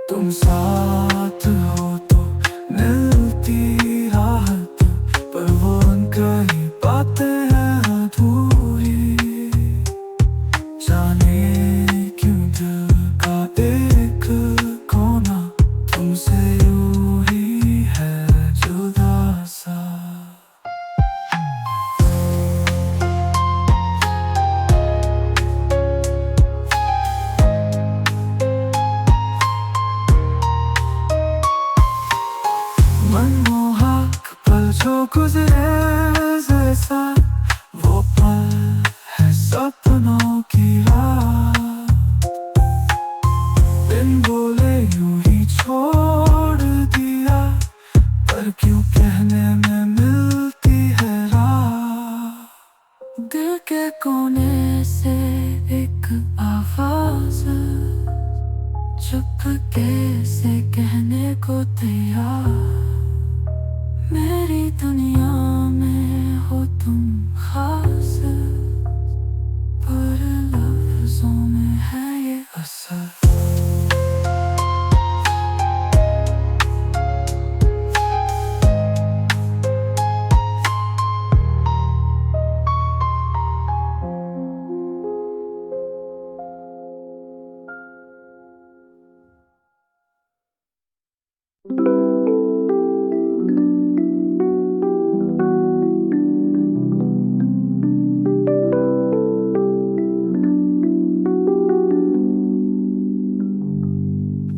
तुम साथ हो तो मिलती राहत, पर वो कहीं बातें हैं अधूरी। जाने क्यों दिल का एक कोना तुमसे यूं ही है जुदा सा। मनमोहक पल जो गुजरे जैसा, वो पल है सपनों की रात। बिन बोले यूं ही छोड़ दिया, पर क्यों कहने में मिलती है राह। दिल के कोने से एक आवाज चुपके से कहने को तैयार, मेरी दुनिया में हो तुम खास, पर लफ्जों में है ये असर।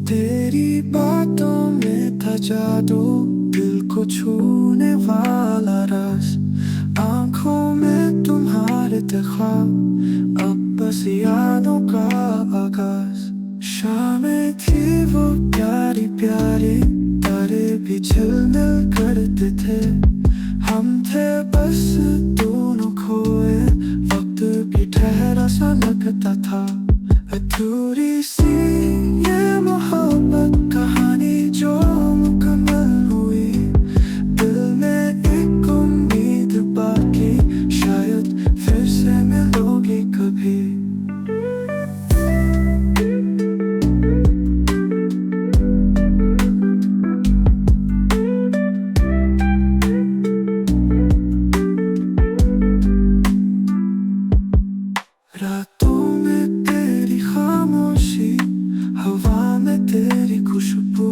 तेरी बातों में था जादू, दिल को छूने वाला रस। आंखों में तुम्हारे थे ख्वाब, अब बस यादों का आगाज। शामें थी वो प्यारी प्यारी, तारे भी झिलमिल करते थे। हम थे बस दोनों खोए, वक्त भी ठहरा सा लगता था। अधूरी सी ये मोहब्बत कहानी जो मुकम्मल हुई, दिल में एक उम्मीद बाकी, शायद फिर से मिलोगी कभी। रातों में तेरी खामोशी, हवा में तेरी खुशबू।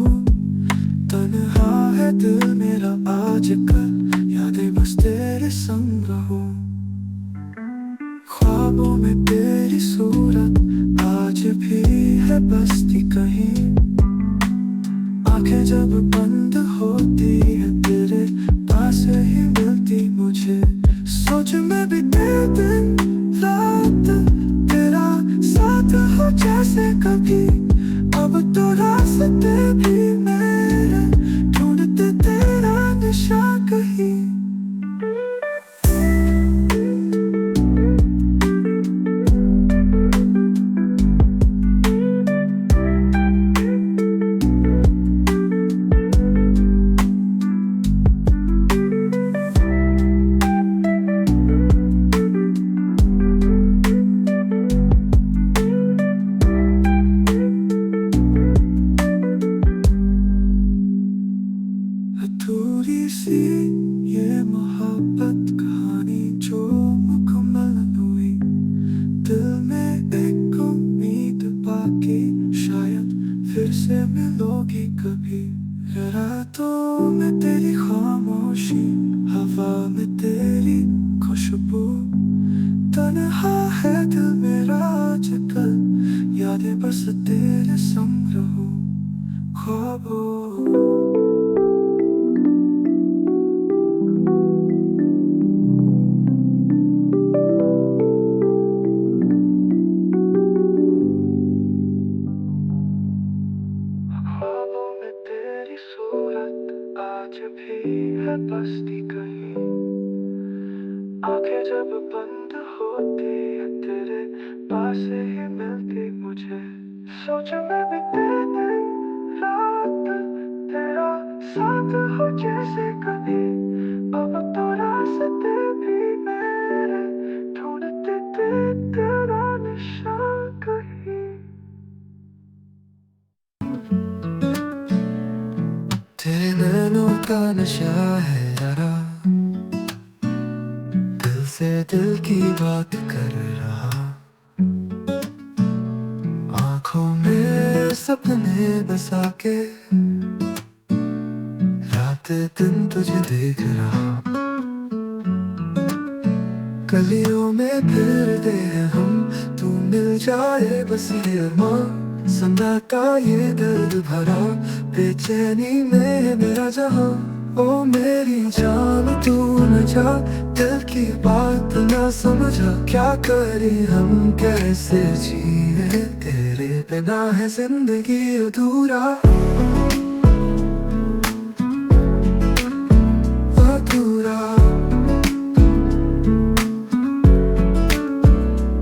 तन्हा है दिल मेरा आजकल, यादें बस तेरे संग रहूं। ख्वाबों में तेरी सूरत आज भी है बसती कहीं। आंखें जब बंद होती है तेरे पास ही मिलती मुझे। सोच में भी तेरे दिन रात तेरा साथ हो जैसे कभी। अब तो रास्ते भी मेरे ढूंढते तेरा निशान कहीं। अधूरी सी ये मोहब्बत कहानी जो मुकम्मल हुई, दिल में एक उम्मीद बाकी, शायद फिर से मिलोगी कभी। रातों में तेरी खामोशी, हवा में तेरी खुशबू। तन्हा है दिल मेरा आजकल, यादें बस तेरे संग रहूं ख्वाबों। ख्वाबों में तेरी सूरत आज भी है बसती कहीं, आंखें जब बंद होती है तेरे पास ही मिलती मुझे। सोच में भी तेरे रात तेरा साथ हो जैसे कभी, अब तो रास्ते भी मेरे ढूंढते थे तेरा निशान कहीं। तेरे नैनों का नशा है यारा, दिल से दिल की बात कर रहा, आंखों में सपने बसा के रात दिन तुझे देख रहा। गलियों में फिरते हैं हम, तू मिल जाए बस ये अरमां, सन्ना का ये दर्द भरा बेचैनी में है मेरा जहां। ओ मेरी जान तू न जा, दिल की बात न समझा, क्या करें हम कैसे जिए, तेरे बिना है जिंदगी अधूरा अधूरा।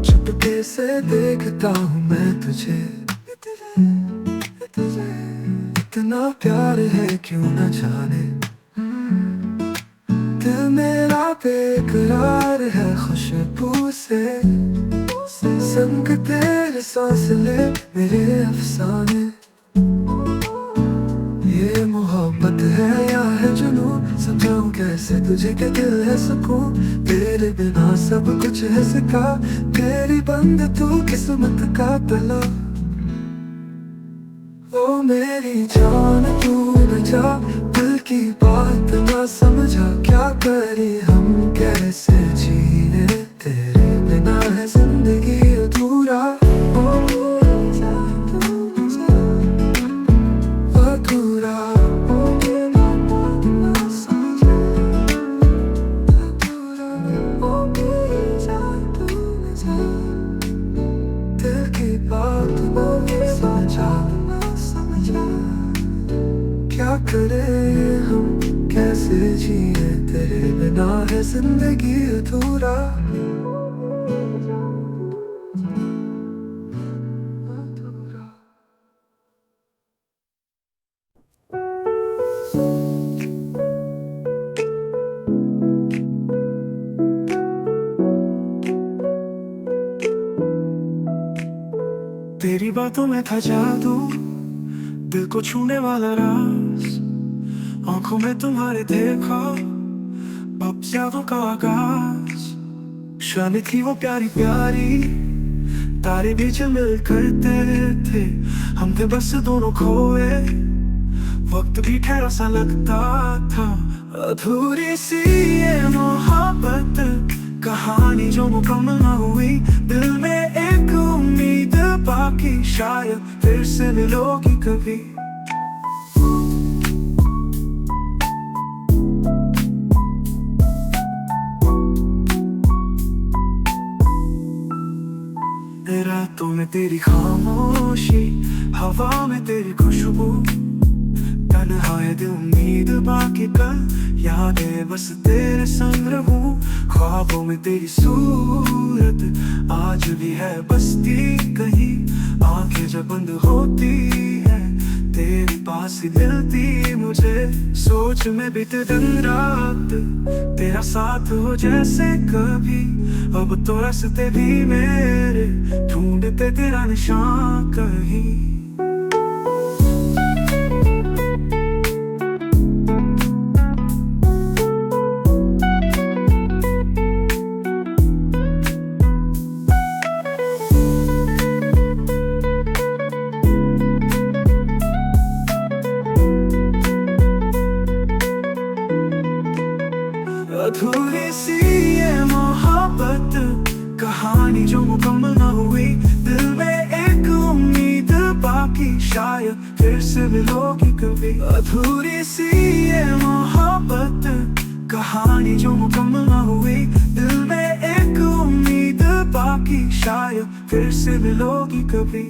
चुपके से देखता हूँ मैं तुझे, इतना प्यार है क्यों न जाने, दिल मेरा बेकरार है खुशबू से, संग तेरे सांस ले मेरे अफसाने। ये मोहब्बत है या है जुनून, समझाऊं कैसे तुझे कि दिल है सुकून, तेरे बिना सब कुछ है सिका, तेरी बंद तू किस्मत का तला। ओ मेरी जान तू न जा, दिल की बात ना समझा, क्या करें हम कैसे जिए, तेरे बिना है जिंदगी अधूरा। ओ मेरी जान तू न जा, अधूरा। ओ मेरी बात ना समझा, अधूरा। ओ मेरी जान तू न जा, दिल की बात ना समझा, क्या करें हम कैसे जिए, तेरे बिना है जिंदगी अधूरा अधूरा। तेरी बातों में था जादू, दिल को छूने वाला राज, आंखों में तुम्हारे देखा अब यादों का आगाज। शान थी वो प्यारी प्यारी, तारे भी झिलमिल करते थे, हम थे बस दोनों खोए, वक्त भी ठहरा सा लगता था। अधूरी सी ये मोहब्बत कहानी जो मुकम्मल न हुई, दिल में एक उम्मीद बाकी, शायद फिर से मिलोगी कभी। रातों में तेरी खामोशी, हवा में तेरी खुशबू, तन्हा है दिल उम्मीद बाकी, कल यादें बस तेरे संग रहूं। ख्वाबों में तेरी सूरत आज भी है बसती कहीं, आंखें जब बंद होती है तेरे पास ही मिलती मुझे। सोच में बीते दिन रात तेरा साथ हो जैसे कभी, अब तो रास्ते भी मेरे ढूंढते तेरा निशान कहीं। अधूरी सी ये मोहब्बत कहानी जो मुकम्मल न हुई, दिल में एक उम्मीद बाकी, शायद फिर से मिलोगी कभी। अधूरी सी ये मोहब्बत कहानी जो मुकम्मल न हुई, दिल में एक उम्मीद बाकी, शायद फिर से मिलोगी कभी।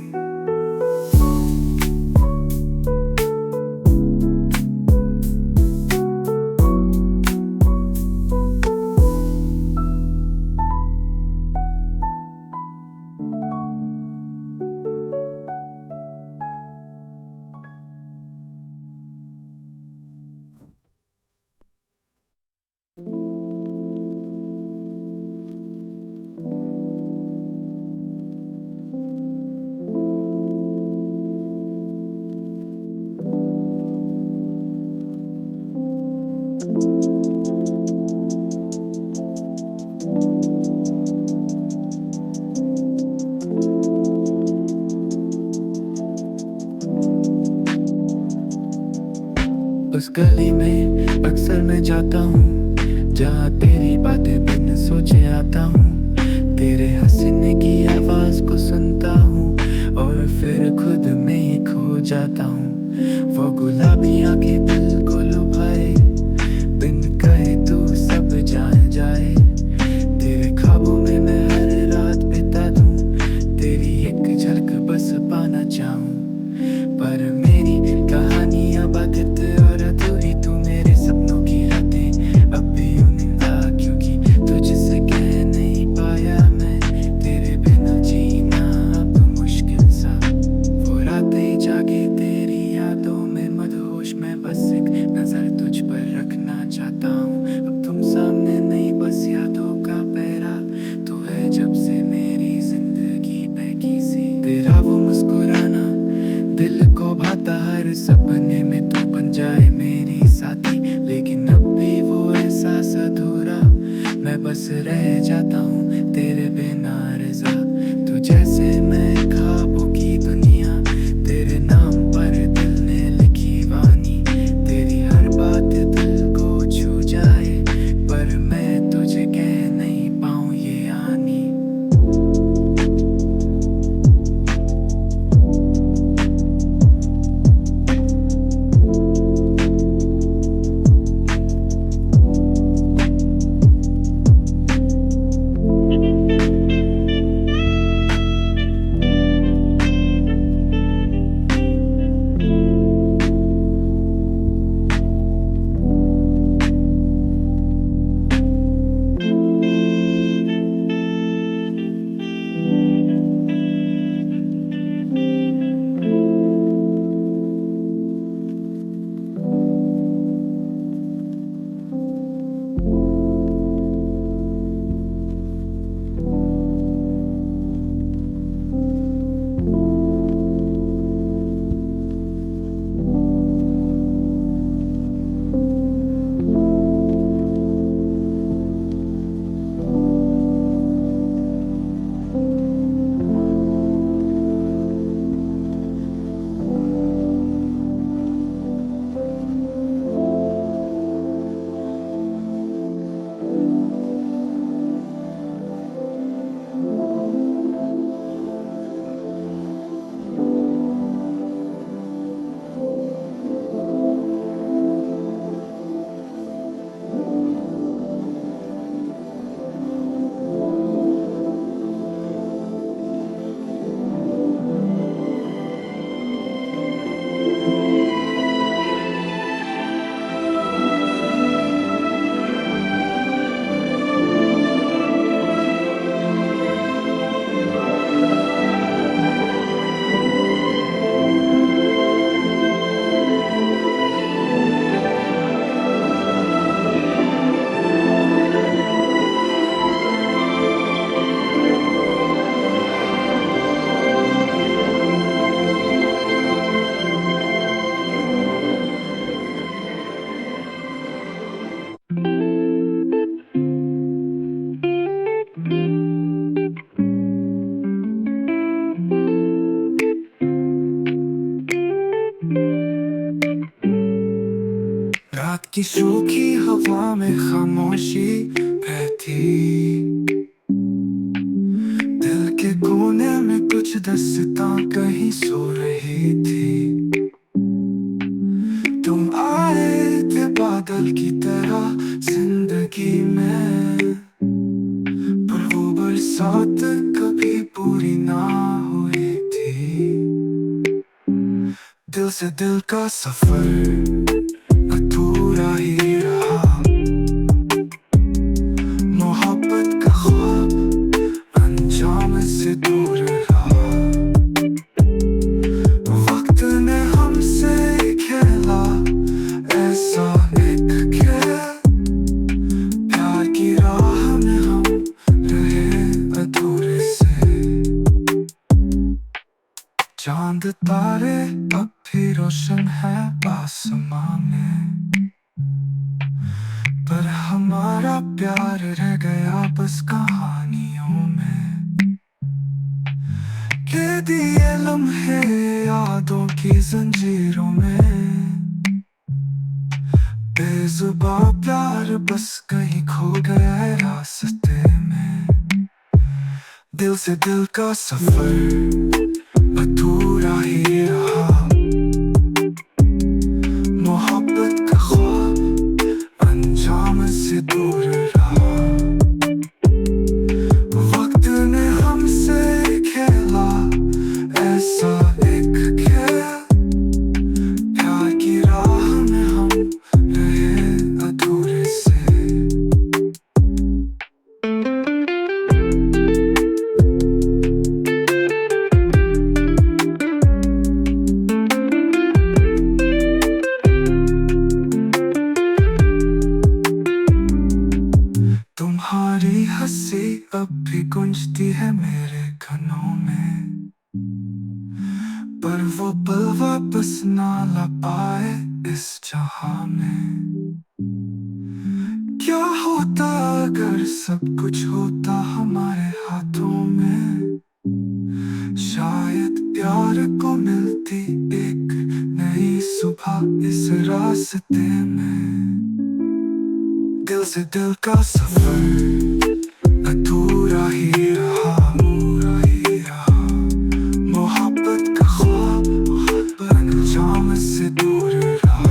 उस गली में अक्सर मैं जाता हूँ, जहाँ तेरी बातें बिन सोचे आता हूँ। तेरे हंसने की आवाज को सुनता हूँ और फिर खुद में ही खो जाता हूँ। वो गुलाबी आंखें दिल को लुभाए, बिन कहे तू सब जान जाए। तेरे ख्वाबों में मैं हर रात बिता दूँ, तेरी एक झलक बस पाना चाहूँ। पर मेरी कहानी अब आखिर और अधूरी, तू मेरे सपनों की रातें अब भी उनिंदा, क्योंकि तुझसे कह नहीं पाया मैं, तेरे बिना जीना अब मुश्किल सा। वो रातें जागे तेरी यादों में मदहोश, मैं बस एक नजर तुझ पर रखना चाहता हूँ। अब तुम सामने नहीं, बस यादों का पहरा, तू है जब से मेरी जिंदगी बहकी सी। तेरा वो मुस्कुराना दिल को भाता, हर सपने में तू बन जाए मेरी साथी। लेकिन अब भी वो एहसास अधूरा, मैं बस रह जाता हूँ तेरे बिना रज़ा। तू जैसे मैं ख्वाबों की दुनिया, तेरे नाम पर दिल ने लिखी वानी। तेरी हर बात दिल को छू जाए, पर मैं तुझे कह नहीं पाऊँ ये आनी। रात की सूखी हवा में खामोशी बहती, कुछ दस्ता कहीं सो रही थी। तुम आए थे बादल की तरह जिंदगी में, पर वो बरसात कभी पूरी ना हुई थी। दिल से दिल का सफर अधूरा ही रहा, मोहब्बत का ख्वाब अंजाम से दूर रहा। वक्त ने हमसे खेला ऐसा एक खेल, प्यार की राह में हम रहे अधूरे से। चांद तारे अब भी रोशन है आसमां में, पर हमारा प्यार रह गया बस कहानियों में। कैद ये लम्हे यादों की जंजीरों में, बेजुबा प्यार बस कहीं खो गया है रास्ते में। दिल से दिल का सफर अधूरा ही रहा, मोहब्बत का ख्वाब अंजाम से दूर रहा। वक्त ने हमसे खेला ऐसा एक खेल, प्यार की राह में हम रहे अधूरे से। तुम्हारी हंसी अब भी गूंजती है मेरे कानों में, पर वो पल वापस ना ला पाए इस जहां में। क्या होता अगर सब कुछ होता हमारे हाथों में, शायद प्यार को मिलती एक नई सुबह इस रास्ते में। दिल से दिल का सफर अधूरा ही रहा, मोहब्बत का ख्वाब अंजाम से दूर रहा।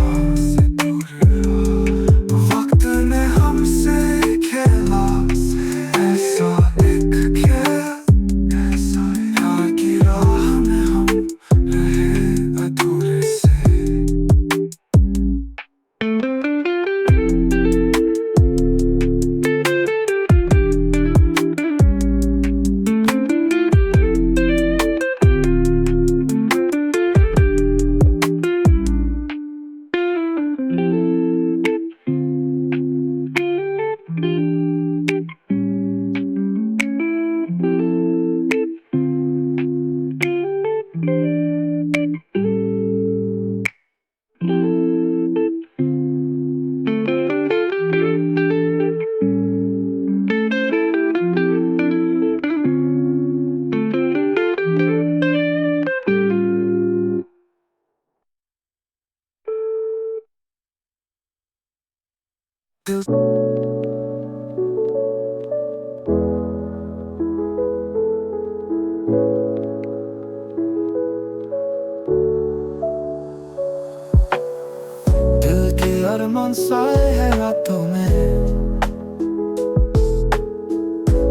वक्त ने हमसे खेला ऐसा एक खेल, प्यार की राह में हम रहे अधूरे से। दिल के अरमान साए है रातों में,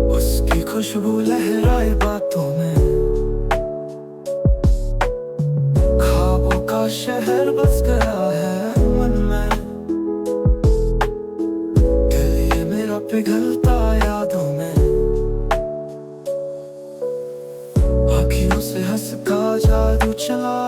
उसकी खुशबू लहराए बातों में। ख्वाबों का शहर बस गया है मन में, दिल ये मेरा पिघलता यादों में। आँखियों से हंस का जादू चला